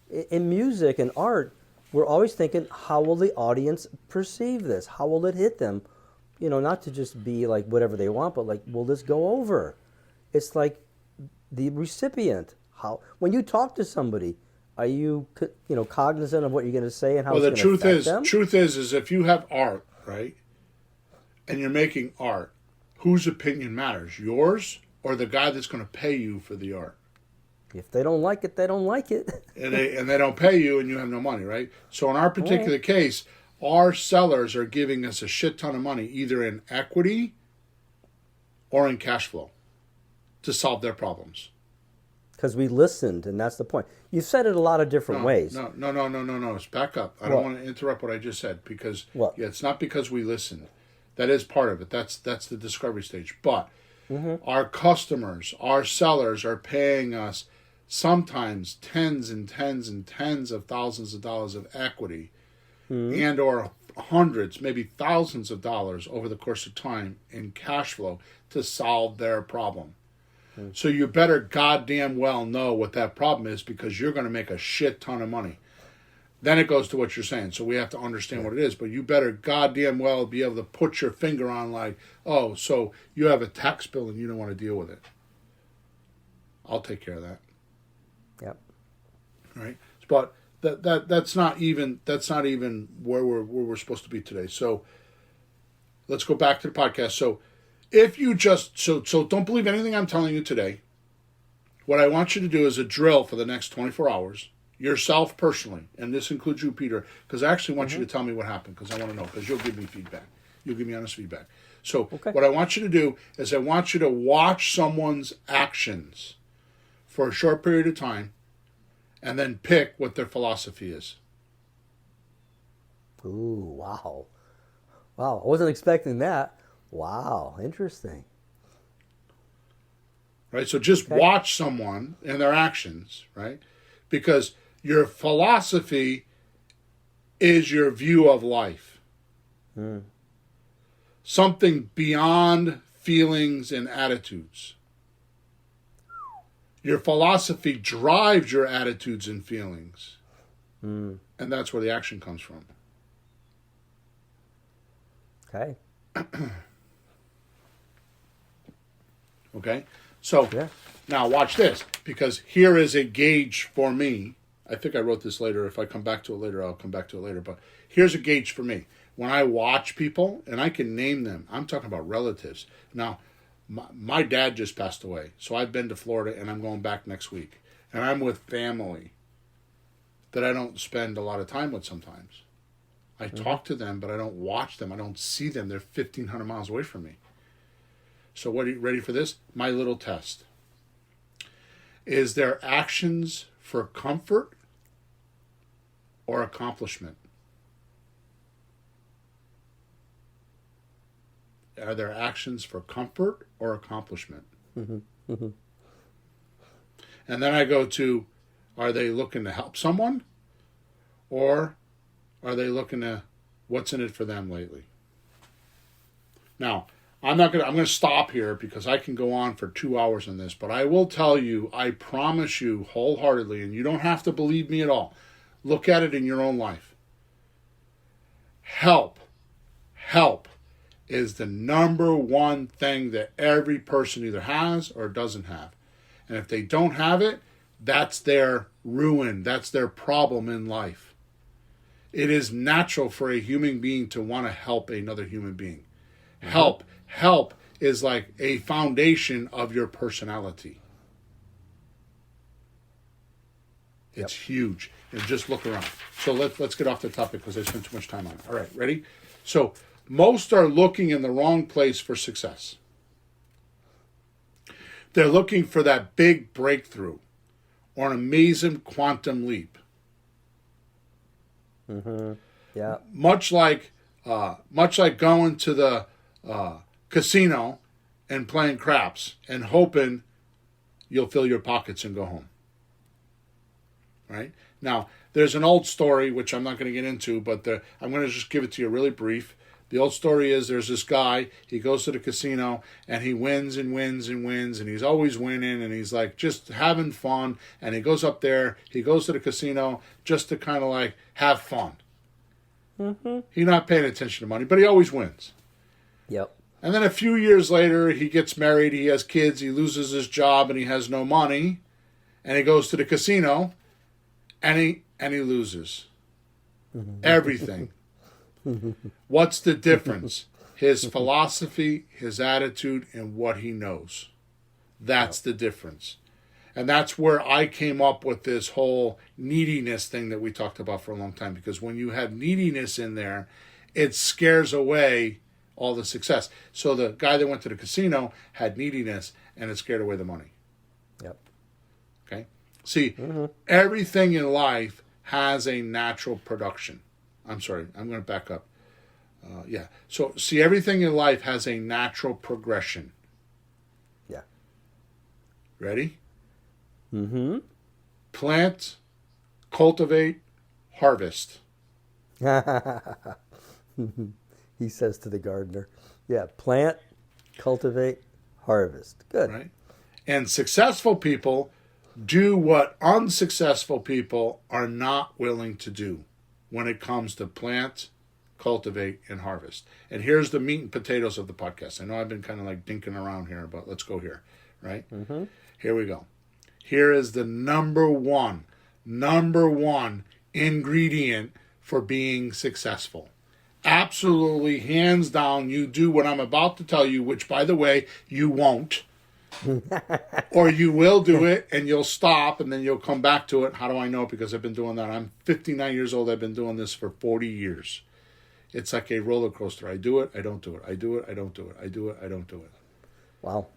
Speaker 3: in music and art, we're always thinking, how will the audience perceive this? How will it hit them? Not to just be like whatever they want, but will this go over? It's like the recipient. When you talk to somebody, are you cognizant of what you're going to say and how it's going to affect them?
Speaker 2: Truth is if you have art, right, and you're making art, whose opinion matters? Yours or the guy that's going to pay you for the art?
Speaker 3: If they don't like it, they don't like it.
Speaker 2: and they don't pay you and you have no money, right? So in our particular case, our sellers are giving us a shit ton of money, either in equity or in cash flow, to solve their problems.
Speaker 3: Because we listened, and that's the point. You said it a lot of different ways.
Speaker 2: No. Let's back up. I don't want to interrupt what I just said because it's not because we listened. That is part of it. That's the discovery stage. But our customers, our sellers are paying us sometimes tens and tens and tens of thousands of dollars of equity and or hundreds, maybe thousands of dollars over the course of time in cash flow to solve their problem. So you better goddamn well know what that problem is because you're going to make a shit ton of money. Then it goes to what you're saying. So we have to understand what it is. But you better goddamn well be able to put your finger on so you have a tax bill and you don't want to deal with it. I'll take care of that.
Speaker 3: Yep.
Speaker 2: Right? But that's not even where we're supposed to be today. So let's go back to the podcast. So if you so don't believe anything I'm telling you today. What I want you to do is a drill for the next 24 hours, yourself personally, and this includes you, Peter, because I actually want you to tell me what happened, because I want to know, because you'll give me feedback. You'll give me honest feedback. So what I want you to do is I want you to watch someone's actions for a short period of time and then pick what their philosophy is.
Speaker 3: Ooh, wow. Wow, I wasn't expecting that. Wow, interesting.
Speaker 2: right? So just watch someone and their actions, right? Because your philosophy is your view of life. Something beyond feelings and attitudes. Your philosophy drives your attitudes and feelings. And that's where the action comes from.
Speaker 3: Okay.
Speaker 2: Okay? So now watch this, because here is a gauge for me. I think I wrote this later. If I come back to it later, I'll come back to it later. But here's a gauge for me. When I watch people, and I can name them, I'm talking about relatives. Now, my dad just passed away, so I've been to Florida, and I'm going back next week. And I'm with family that I don't spend a lot of time with sometimes. I talk to them, but I don't watch them. I don't see them. They're 1,500 miles away from me. So what are you ready for this? My little test. Is their actions for comfort or accomplishment? Are their actions for comfort or accomplishment? And then I go to, are they looking to help someone? Or are they looking to, what's in it for them lately? Now, I'm going to stop here because I can go on for 2 hours on this, but I will tell you, I promise you wholeheartedly, and you don't have to believe me at all. Look at it in your own life. Help is the number one thing that every person either has or doesn't have. And if they don't have it, that's their ruin. That's their problem in life. It is natural for a human being to want to help another human being. Help is like a foundation of your personality. It's huge. And just look around. So let's get off the topic because I spent too much time on it. All right, ready? So most are looking in the wrong place for success. They're looking for that big breakthrough or an amazing quantum leap.
Speaker 3: Yeah.
Speaker 2: Much like going to the casino and playing craps and hoping you'll fill your pockets and go home. Right? Now, there's an old story, which I'm not going to get into, but I'm going to just give it to you really brief. The old story is there's this guy, he goes to the casino, and he wins and wins and wins, and he's always winning, and he's like just having fun, and he goes up there, he goes to the casino just to kind of like have fun. He's not paying attention to money, but he always wins.
Speaker 3: Yep.
Speaker 2: And then a few years later, he gets married, he has kids, he loses his job, and he has no money, and he goes to the casino, and he loses everything. What's the difference? His philosophy, his attitude, and what he knows. That's the difference. And that's where I came up with this whole neediness thing that we talked about for a long time. Because when you have neediness in there, it scares away all the success. So the guy that went to the casino had neediness, and it scared away the money.
Speaker 3: Yep.
Speaker 2: Okay? See, everything in life has a natural production. I'm sorry, I'm going to back up. So, see, everything in life has a natural progression.
Speaker 3: Yeah.
Speaker 2: Ready? Plant, cultivate, harvest.
Speaker 3: He says to the gardener. Yeah, plant, cultivate, harvest. Good.
Speaker 2: Right? And successful people do what unsuccessful people are not willing to do when it comes to plant, cultivate, and harvest. And here's the meat and potatoes of the podcast. I know I've been kind of like dinking around here, but let's go here, right? Here we go. Here is the number one ingredient for being successful. Absolutely, hands down, you do what I'm about to tell you, which, by the way, you won't. Or you will do it and you'll stop and then you'll come back to it. How do I know? Because I've been doing that. I'm 59 years old. I've been doing this for 40 years. It's like a roller coaster. I do it, I don't do it. I do it, I don't do it. I do it, I don't do it.
Speaker 3: Wow.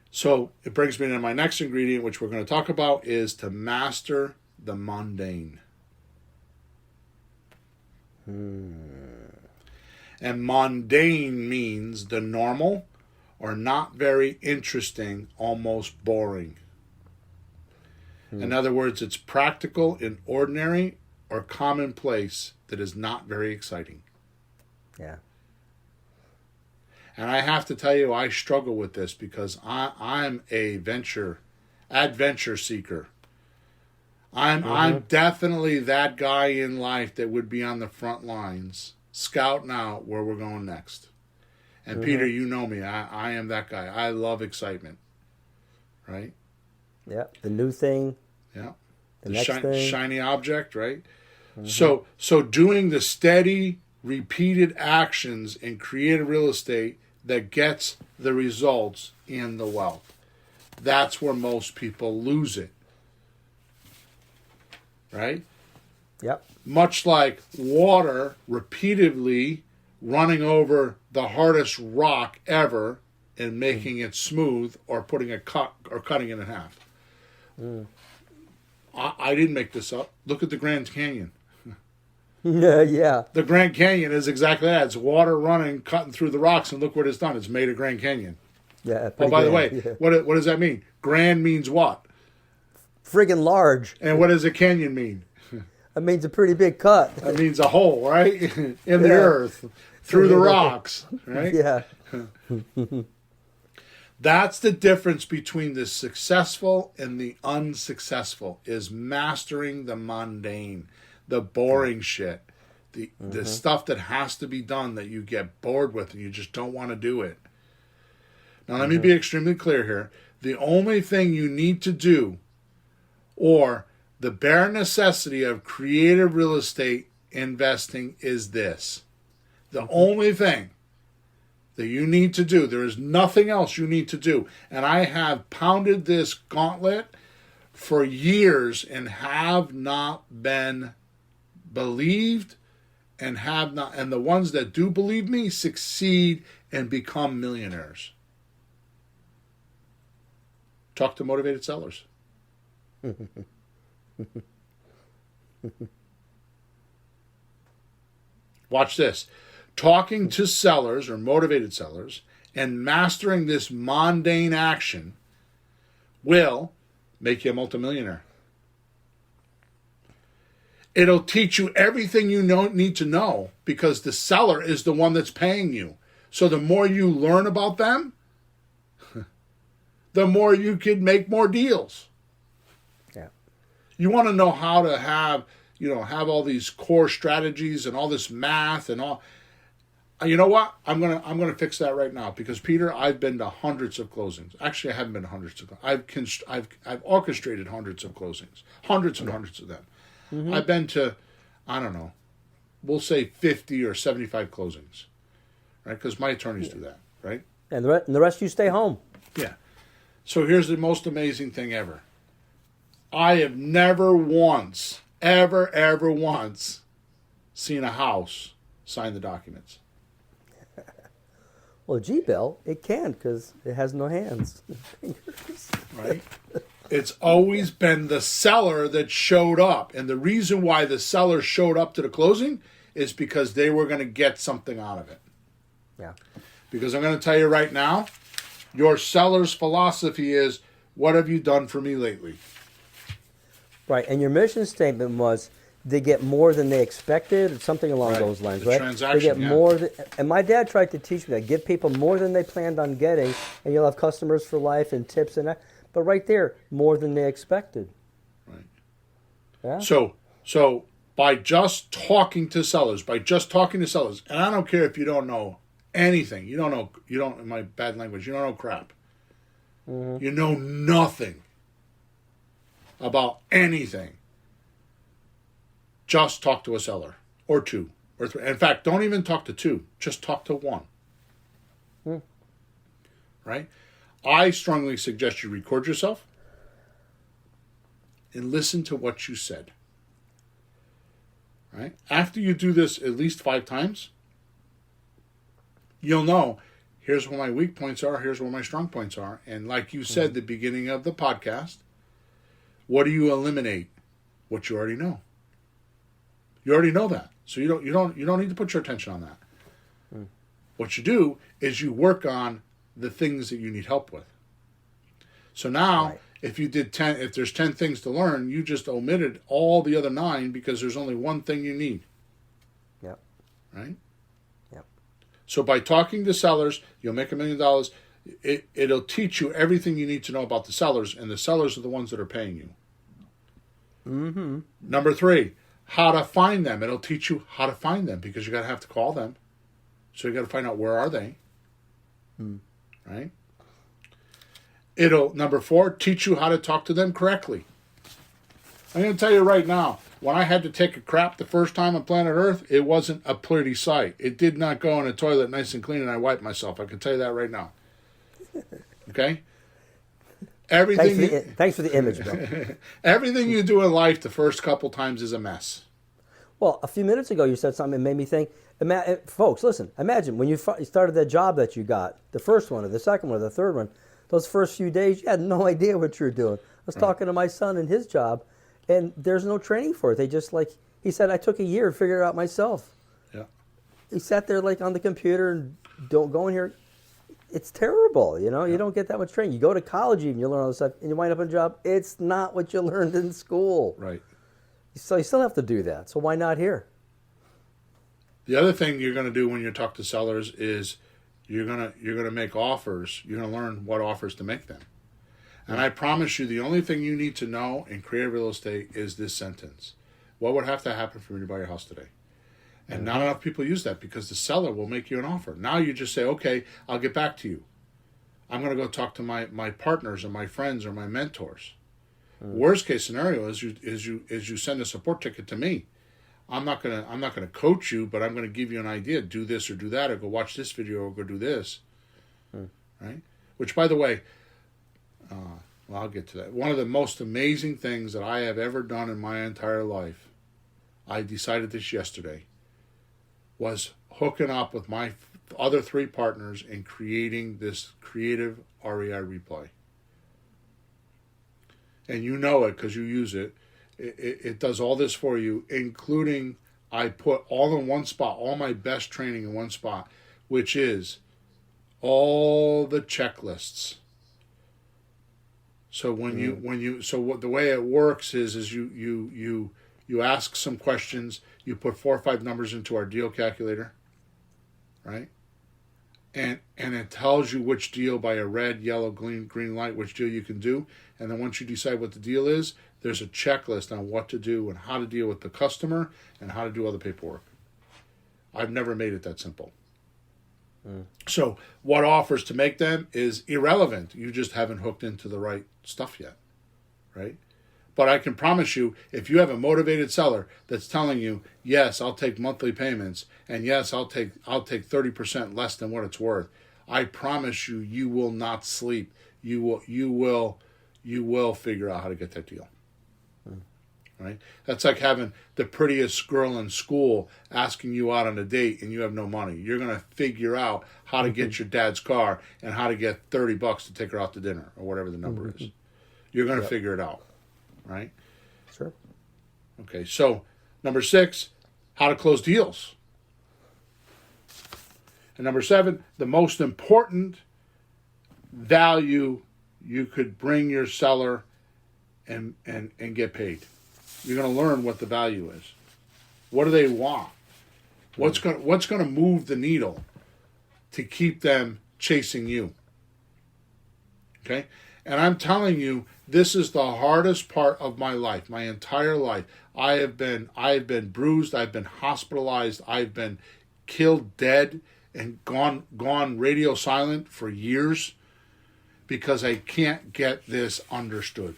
Speaker 2: So it brings me to my next ingredient, which we're going to talk about, is to master the mundane. And mundane means the normal or not very interesting, almost boring. In other words, it's practical and ordinary or commonplace that is not very exciting.
Speaker 3: Yeah.
Speaker 2: And I have to tell you, I struggle with this because I'm a adventure seeker. I'm definitely that guy in life that would be on the front lines, scouting out where we're going next. And Peter, you know me. I am that guy. I love excitement. Right?
Speaker 3: Yeah. The new thing.
Speaker 2: Yeah.
Speaker 3: The next thing.
Speaker 2: Shiny object, right? So doing the steady, repeated actions in creative real estate that gets the results in the wealth. That's where most people lose it. Right?
Speaker 3: Yep.
Speaker 2: Much like water repeatedly running over the hardest rock ever and making it smooth, or putting a cut or cutting it in half. I didn't make this up. Look at the Grand Canyon.
Speaker 3: Yeah.
Speaker 2: The Grand Canyon is exactly that. It's water running, cutting through the rocks, and look what it's done. It's made a Grand Canyon.
Speaker 3: Yeah.
Speaker 2: Oh, by the way,
Speaker 3: yeah.
Speaker 2: what does that mean? Grand means what?
Speaker 3: Friggin' large.
Speaker 2: And what does a canyon mean?
Speaker 3: That means a pretty big cut.
Speaker 2: That means a hole, right? In the earth, through the rocks, right?
Speaker 3: Yeah.
Speaker 2: That's the difference between the successful and the unsuccessful, is mastering the mundane, the boring shit, the stuff that has to be done that you get bored with and you just don't want to do it. Now, let me be extremely clear here. The only thing you need to do, or the bare necessity of creative real estate investing, is this. The only thing that you need to do, there is nothing else you need to do. And I have pounded this gauntlet for years and have not been believed, and the ones that do believe me succeed and become millionaires. Talk to motivated sellers. Watch this. Talking to sellers or motivated sellers and mastering this mundane action will make you a multimillionaire. It'll teach you everything you need to know, because the seller is the one that's paying you. So the more you learn about them, the more you can make more deals.
Speaker 3: Yeah.
Speaker 2: You want to know how to have all these core strategies and all this math and all. You know what? I'm gonna fix that right now, because Peter, I've been to hundreds of closings. Actually, I haven't been to hundreds of. I've orchestrated hundreds of closings, hundreds and hundreds of them. I've been to, I don't know, we'll say 50 or 75 closings, right? Because my attorneys do that, right?
Speaker 3: And the rest you stay home.
Speaker 2: Yeah. So here's the most amazing thing ever. I have never once, ever once, seen a house sign the documents.
Speaker 3: Well, G-Bill, it can, because it has no hands. Fingers.
Speaker 2: Right? It's always been the seller that showed up. And the reason why the seller showed up to the closing is because they were going to get something out of it.
Speaker 3: Yeah.
Speaker 2: Because I'm going to tell you right now, your seller's philosophy is, what have you done for me lately?
Speaker 3: Right, and your mission statement was they get more than they expected, or something along those lines,
Speaker 2: The
Speaker 3: right?
Speaker 2: transaction,
Speaker 3: They get
Speaker 2: yeah.
Speaker 3: more and my dad tried to teach me that. Give people more than they planned on getting, and you'll have customers for life and tips and that. But right there, more than they expected.
Speaker 2: Right.
Speaker 3: Yeah.
Speaker 2: So by just talking to sellers, and I don't care if you don't know anything, you don't, in my bad language, you don't know crap. You know nothing about anything. Just talk to a seller, or two, or three. In fact, don't even talk to two. Just talk to one. Right? I strongly suggest you record yourself and listen to what you said. Right? After you do this at least 5 times, you'll know, here's where my weak points are, here's where my strong points are. And like you said at the beginning of the podcast, what do you eliminate? What you already know. You already know that. So you don't need to put your attention on that. What you do is you work on the things that you need help with. So now,
Speaker 3: Right.
Speaker 2: if there's 10 things to learn, you just omitted all the other 9 because there's only one thing you need,
Speaker 3: Yep.
Speaker 2: right?
Speaker 3: Yep.
Speaker 2: So by talking to sellers, you'll make $1 million. It'll teach you everything you need to know about the sellers, and the sellers are the ones that are paying you.
Speaker 3: Mm-hmm.
Speaker 2: Number 3, how to find them. It'll teach you how to find them because you're going to have to call them. So you got to find out where are they, right? It'll, number 4, teach you how to talk to them correctly. I'm going to tell you right now, when I had to take a crap the first time on planet Earth, it wasn't a pretty sight. It did not go in a toilet nice and clean and I wiped myself. I can tell you that right now. Okay?
Speaker 3: Thanks for the image, Bill.
Speaker 2: Everything you do in life the first couple times is a mess.
Speaker 3: Well, a few minutes ago you said something that made me think. Folks, listen. Imagine when you started that job that you got, the first one or the second one or the third one, those first few days you had no idea what you were doing. I was talking to my son in his job, and there's no training for it. They just he said, I took a year to figure it out myself.
Speaker 2: Yeah.
Speaker 3: He sat there on the computer and don't go in here. It's terrible, you know. Yeah. You don't get that much training. You go to college even, you learn all this stuff, and you wind up in a job. It's not what you learned in school.
Speaker 2: Right.
Speaker 3: So you still have to do that. So why not here?
Speaker 2: The other thing you're going to do when you talk to sellers is you're going to make offers. You're going to learn what offers to make them. And I promise you, the only thing you need to know in creative real estate is this sentence. What would have to happen for me to buy your house today? And not enough people use that because the seller will make you an offer. Now you just say, okay, I'll get back to you. I'm going to go talk to my partners or my friends or my mentors. Worst case scenario is you send a support ticket to me. I'm not gonna coach you, but I'm gonna give you an idea. Do this or do that, or go watch this video, or go do this. Right? Which, by the way, well, I'll get to that. One of the most amazing things that I have ever done in my entire life, I decided this yesterday, was hooking up with my other 3 partners and creating this creative REI replay. And you know it because you use it. It does all this for you, including I put all in one spot, all my best training in one spot, which is all the checklists. So the way it works is you ask some questions, you put 4 or 5 numbers into our deal calculator, right? And it tells you which deal by a red, yellow, green light, which deal you can do. And then once you decide what the deal is, there's a checklist on what to do and how to deal with the customer and how to do all the paperwork. I've never made it that simple. So what offers to make them is irrelevant. You just haven't hooked into the right stuff yet, right? But I can promise you, if you have a motivated seller that's telling you, yes, I'll take monthly payments, and yes, I'll take 30% less than what it's worth, I promise you, you will not sleep. You will figure out how to get that deal. Right? That's like having the prettiest girl in school asking you out on a date and you have no money. You're going to figure out how to get your dad's car and how to get $30 to take her out to dinner or whatever the number is. You're going to figure it out. Right?
Speaker 3: Sure.
Speaker 2: Okay, so number 6, how to close deals. And number 7, the most important value you could bring your seller and get paid. You're going to learn what the value is. What do they want? What's going to move the needle to keep them chasing you? Okay? And I'm telling you, this is the hardest part of my life, my entire life. I have been bruised, I've been hospitalized, I've been killed dead and gone radio silent for years because I can't get this understood.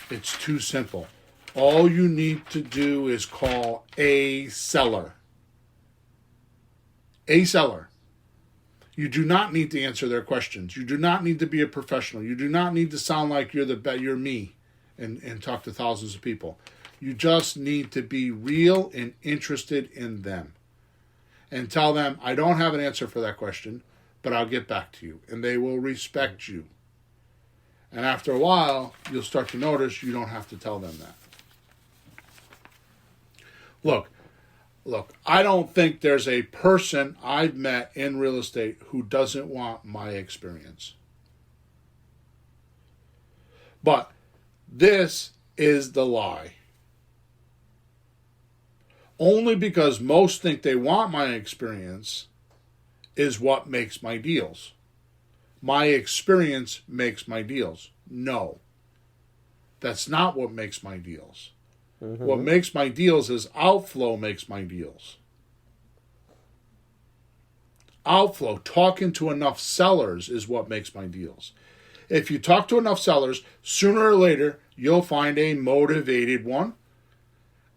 Speaker 2: It's too simple. All you need to do is call a seller. A seller. You do not need to answer their questions. You do not need to be a professional. You do not need to sound like you're me and talk to thousands of people. You just need to be real and interested in them. And tell them, I don't have an answer for that question, but I'll get back to you. And they will respect you. And after a while, you'll start to notice you don't have to tell them that. Look, Look, I don't think there's a person I've met in real estate who doesn't want my experience. But this is the lie. Only because most think they want my experience is what makes my deals. My experience makes my deals. No. That's not what makes my deals. Mm-hmm. What makes my deals is outflow makes my deals. Outflow, talking to enough sellers is what makes my deals. If you talk to enough sellers, sooner or later, you'll find a motivated one,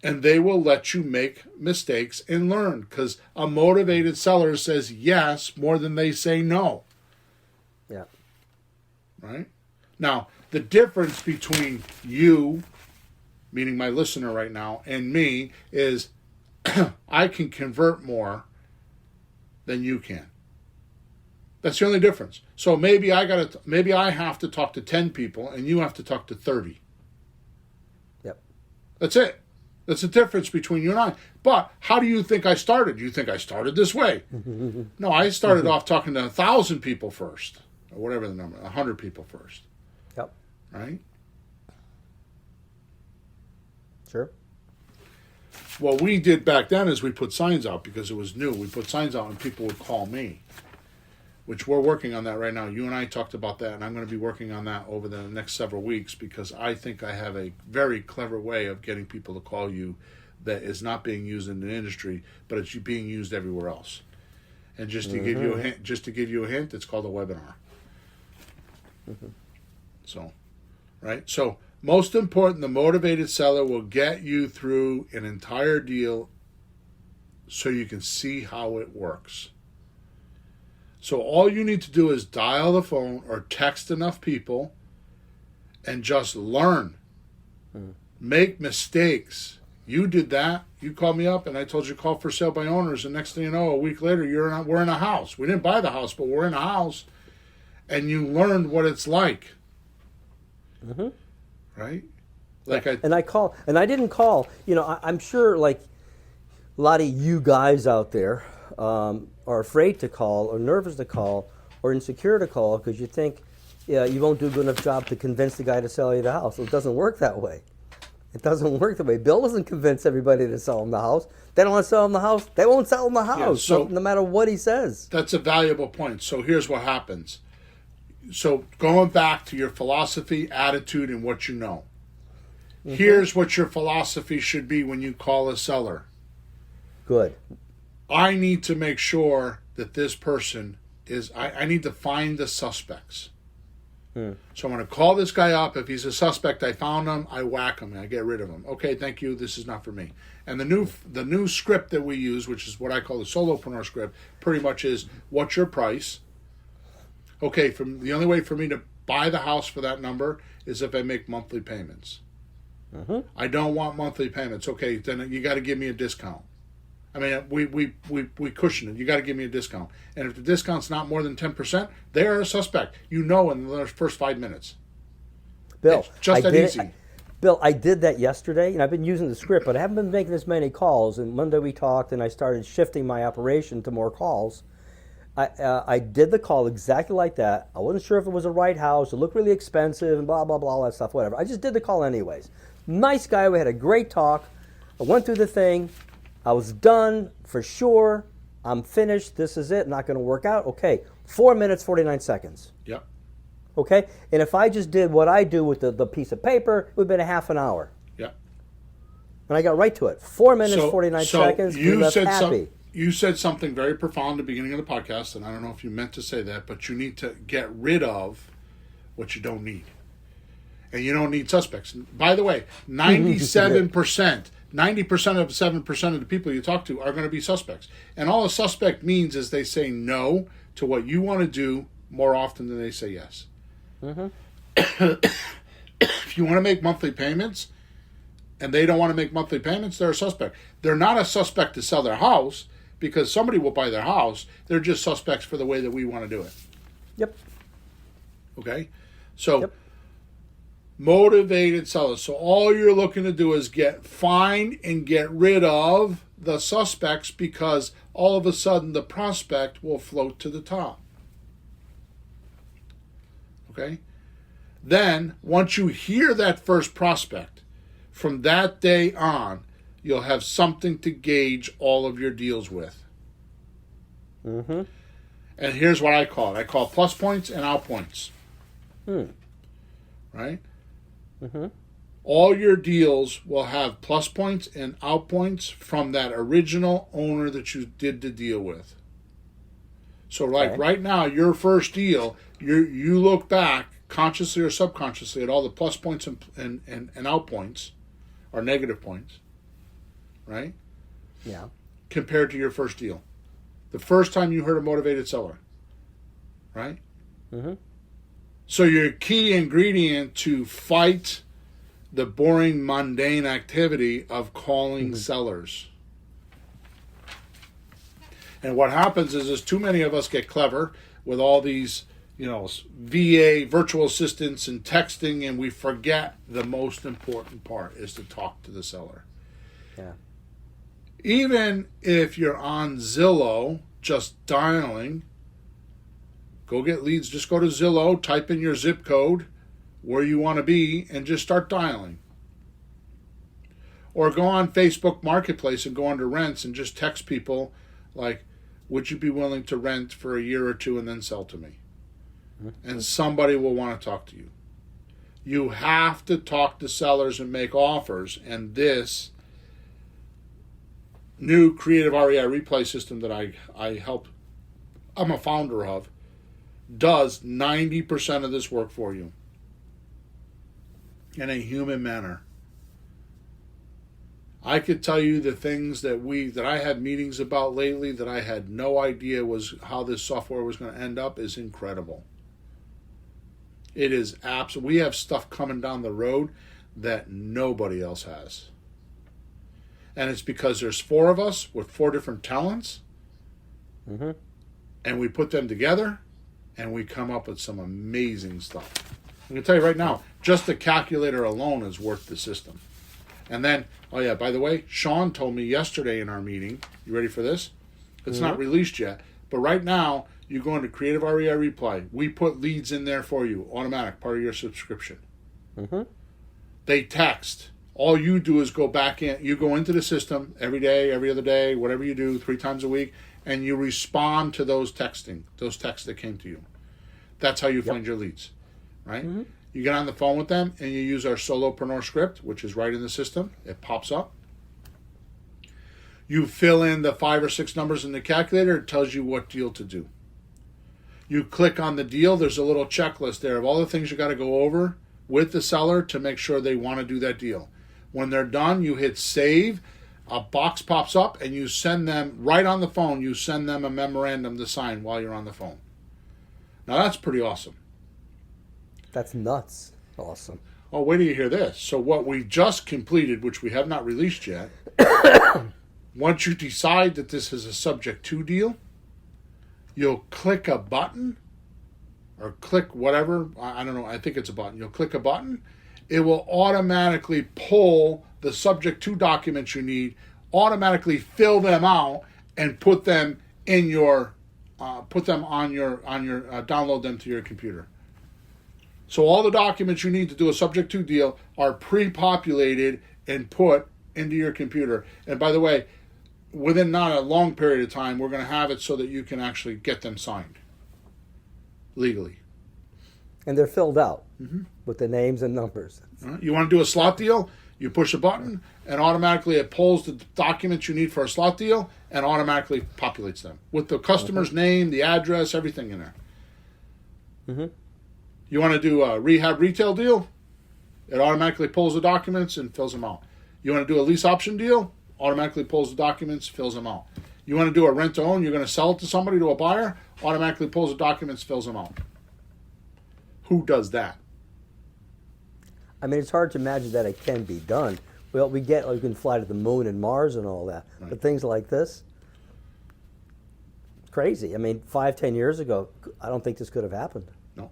Speaker 2: and they will let you make mistakes and learn, because a motivated seller says yes more than they say no.
Speaker 3: Yeah.
Speaker 2: Right? Now, the difference between you, meaning my listener right now, and me is I can convert more than you can. That's the only difference. So maybe I have to talk to 10 people and you have to talk to 30.
Speaker 3: Yep.
Speaker 2: That's it. That's the difference between you and I. But how do you think I started? You think I started this way? No, I started off talking to 1,000 people first, or whatever the number, 100 people first.
Speaker 3: Yep.
Speaker 2: Right?
Speaker 3: Sure.
Speaker 2: What we did back then is we put signs out because it was new. We put signs out and people would call me, which we're working on that right now. You and I talked about that, and I'm going to be working on that over the next several weeks because I think I have a very clever way of getting people to call you that is not being used in the industry, but it's being used everywhere else. And just to give you a hint, it's called a webinar. So, right? So, most important, the motivated seller will get you through an entire deal so you can see how it works. So all you need to do is dial the phone or text enough people and just learn. Make mistakes. You did that. You called me up and I told you call for sale by owners, and next thing you know, a week later we're in a house. We didn't buy the house, but we're in a house, and you learned what it's like. Right? Like
Speaker 3: I didn't call. You know, I'm sure like a lot of you guys out there are afraid to call, or nervous to call, or insecure to call because you think you won't do a good enough job to convince the guy to sell you the house. Well, it doesn't work that way. It doesn't work that way. Bill doesn't convince everybody to sell him the house. They don't want to sell him the house. They won't sell him the house,
Speaker 2: so
Speaker 3: no matter what he says.
Speaker 2: That's a valuable point. So here's what happens. So going back to your philosophy, attitude, and what you know. Here's what your philosophy should be when you call a seller.
Speaker 3: Good.
Speaker 2: I need to make sure that this person is, I need to find the suspects. So I'm going to call this guy up. If he's a suspect, I found him, I whack him, and I get rid of him. Okay, thank you, this is not for me. And the new script that we use, which is what I call the solopreneur script, pretty much is, what's your price? Okay, the only way for me to buy the house for that number is if I make monthly payments. I don't want monthly payments. Okay, then you got to give me a discount. I mean, we cushion it. You got to give me a discount. And if the discount's not more than 10%, they are a suspect. You know in the first 5 minutes.
Speaker 3: Bill,
Speaker 2: it's just that easy.
Speaker 3: Bill, I did that yesterday, and I've been using the script, but I haven't been making as many calls. And Monday we talked, and I started shifting my operation to more calls. I did the call exactly like that. I wasn't sure if it was the right house. It looked really expensive and blah, blah, blah, all that stuff, whatever. I just did the call anyways. Nice guy. We had a great talk. I went through the thing. I was done for sure. I'm finished. This is it. Not going to work out. Okay. 4 minutes, 49 seconds.
Speaker 2: Yep.
Speaker 3: Okay. And if I just did what I do with the piece of paper, it would have been a half an hour.
Speaker 2: Yep.
Speaker 3: And I got right to it. 4 minutes, 49 seconds.
Speaker 2: You said something very profound at the beginning of the podcast, and I don't know if you meant to say that, but you need to get rid of what you don't need. And you don't need suspects. By the way, 90% of 7% of the people you talk to are going to be suspects. And all a suspect means is they say no to what you want to do more often than they say yes. If you want to make monthly payments and they don't want to make monthly payments, they're a suspect. They're not a suspect to sell their house because somebody will buy their house. They're just suspects for the way that we want to do it.
Speaker 3: Yep.
Speaker 2: Okay? So, motivated sellers. So all you're looking to do is find and get rid of the suspects because all of a sudden the prospect will float to the top. Okay? Then, once you hear that first prospect, from that day on, you'll have something to gauge all of your deals with.
Speaker 3: Mm-hmm.
Speaker 2: And here's what I call it. I call plus points and out points. Right?
Speaker 3: Mm-hmm.
Speaker 2: All your deals will have plus points and out points from that original owner that you did the deal with. So like right now, your first deal, you look back consciously or subconsciously at all the plus points and out points or negative points, right?
Speaker 3: Yeah.
Speaker 2: Compared to your first deal. The first time you heard a motivated seller, right?
Speaker 3: Mm-hmm.
Speaker 2: So your key ingredient to fight the boring, mundane activity of calling sellers. And what happens is too many of us get clever with all these, VA, virtual assistants and texting, and we forget the most important part is to talk to the seller.
Speaker 3: Yeah.
Speaker 2: Even if you're on Zillow, just dialing, go get leads, just go to Zillow, type in your zip code, where you want to be, and just start dialing. Or go on Facebook Marketplace and go under rents and just text people like, would you be willing to rent for a year or two and then sell to me? And somebody will want to talk to you. You have to talk to sellers and make offers, and this new creative REI replay system that I'm a founder of, does 90% of this work for you in a human manner. I could tell you the things that I had meetings about lately that I had no idea was how this software was going to end up is incredible. It is absolutely. We have stuff coming down the road that nobody else has. And it's because there's 4 of us with 4 different talents, and we put them together, and we come up with some amazing stuff. I'm going to tell you right now, just the calculator alone is worth the system. And then, oh yeah, by the way, Sean told me yesterday in our meeting, you ready for this? It's not released yet, but right now, you go into Creative REI Reply. We put leads in there for you, automatic, part of your subscription. They text. All you do is go back in. You go into the system every day, every other day, whatever you do, 3 times a week, and you respond to those texts that came to you. That's how you find your leads, right? You get on the phone with them, and you use our solopreneur script, which is right in the system. It pops up. You fill in the 5 or 6 numbers in the calculator. It tells you what deal to do. You click on the deal. There's a little checklist there of all the things you got to go over with the seller to make sure they want to do that deal. When they're done, you hit save. A box pops up, and you send them, right on the phone, you send them a memorandum to sign while you're on the phone. Now, that's pretty awesome.
Speaker 3: That's nuts. Awesome.
Speaker 2: Oh, wait till you hear this. So what we just completed, which we have not released yet, once you decide that this is a subject to deal, you'll click a button or click whatever. I don't know. I think it's a button. You'll click a button. It will automatically pull the subject to documents you need, automatically fill them out, and put them in your, download them to your computer. So all the documents you need to do a subject to deal are pre-populated and put into your computer. And by the way, within not a long period of time, we're going to have it so that you can actually get them signed legally.
Speaker 3: And they're filled out with the names and numbers.
Speaker 2: You want to do a slot deal? You push a button, and automatically it pulls the documents you need for a slot deal and automatically populates them with the customer's name, the address, everything in there. You want to do a rehab retail deal? It automatically pulls the documents and fills them out. You want to do a lease option deal? Automatically pulls the documents, fills them out. You want to do a rent to own? You're going to sell it to somebody, to a buyer? Automatically pulls the documents, fills them out. Who does that?
Speaker 3: I mean, it's hard to imagine that it can be done. Well, we get, you can fly to the moon and Mars and all that. Right. But things like this, crazy. I mean, 5-10 years ago, I don't think this could have happened.
Speaker 2: No.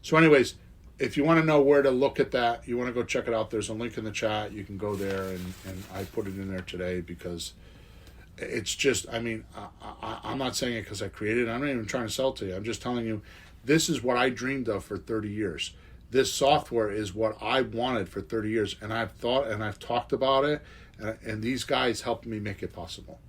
Speaker 2: So anyways, if you want to know where to look at that, you want to go check it out. There's a link in the chat. You can go there, and I put it in there today because it's just, I mean, I'm not saying it because I created it. I'm not even trying to sell it to you. I'm just telling you, this is what I dreamed of for 30 years. This software is what I wanted for 30 years, and I've thought and I've talked about it, and these guys helped me make it possible.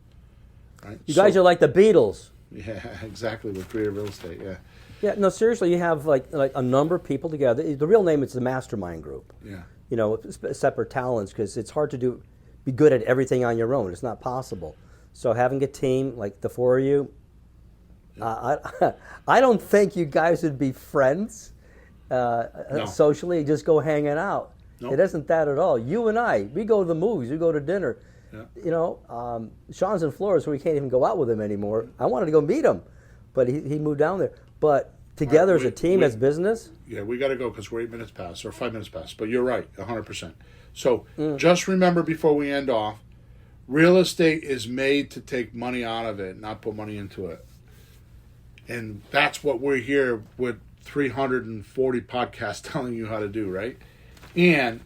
Speaker 2: Right?
Speaker 3: You guys are like the Beatles.
Speaker 2: Yeah, exactly, with creative real estate, yeah.
Speaker 3: Yeah, no, seriously, you have like a number of people together. The real name is the mastermind group.
Speaker 2: Yeah.
Speaker 3: You know, separate talents, because it's hard to be good at everything on your own. It's not possible. So having a team like the four of you, I don't think you guys would be friends socially, just go hanging out. Nope. It isn't that at all. You and I, we go to the movies, we go to dinner. Yeah. You know, Sean's in Florida, so we can't even go out with him anymore. I wanted to go meet him, but he moved down there. But together as a team, as business.
Speaker 2: Yeah, we got to go because we're 8 minutes past, or 5 minutes past. But you're right, 100%. So just remember before we end off, real estate is made to take money out of it, not put money into it. And that's what we're here with 340 podcasts telling you how to do, right? And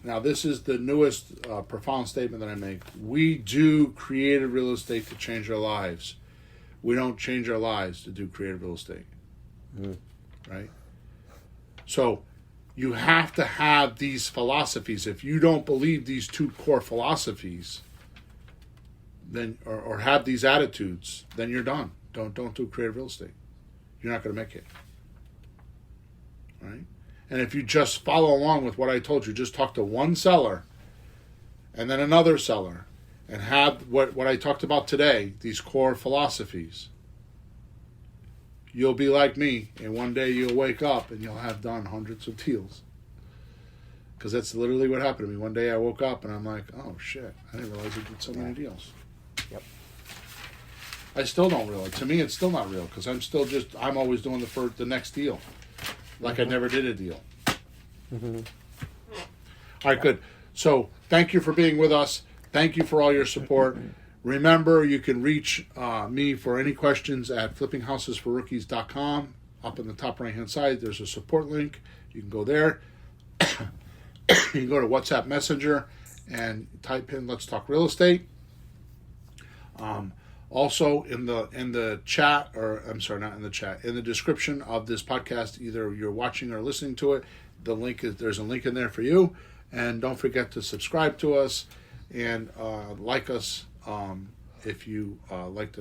Speaker 2: now this is the newest profound statement that I make. We do creative real estate to change our lives. We don't change our lives to do creative real estate, right? So you have to have these philosophies. If you don't believe these two core philosophies, then or have these attitudes, then you're done. Don't do creative real estate. You're not going to make it, right? And if you just follow along with what I told you, just talk to one seller and then another seller and have what I talked about today, these core philosophies, you'll be like me, and one day you'll wake up and you'll have done hundreds of deals. Because that's literally what happened to me. One day I woke up and I'm like, oh shit, I didn't realize I did so many deals.
Speaker 3: Yep.
Speaker 2: I still don't realize. To me, it's still not real because I'm always doing the next deal. Like I never did a deal. All right, good. So thank you for being with us. Thank you for all your support. Remember, you can reach me for any questions at flippinghousesforrookies.com. Up in the top right-hand side, there's a support link. You can go there. You can go to WhatsApp Messenger and type in "Let's Talk Real Estate." Also, in the chat, or I'm sorry, not in the chat, in the description of this podcast, either you're watching or listening to it, there's a link in there for you. And don't forget to subscribe to us and like us. If you like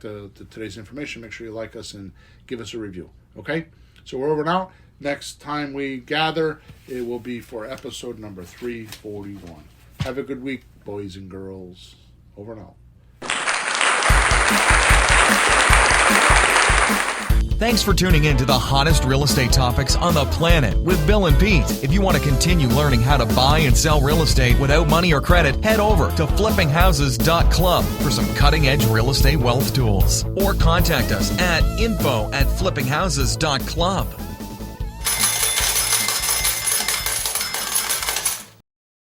Speaker 2: today's information, make sure you like us and give us a review. Okay, so we're over and out. Next time we gather, it will be for episode number 341. Have a good week, boys and girls. Over and out.
Speaker 1: Thanks for tuning in to the hottest real estate topics on the planet with Bill and Pete. If you want to continue learning how to buy and sell real estate without money or credit, head over to flippinghouses.club for some cutting-edge real estate wealth tools. Or contact us at info@flippinghouses.club.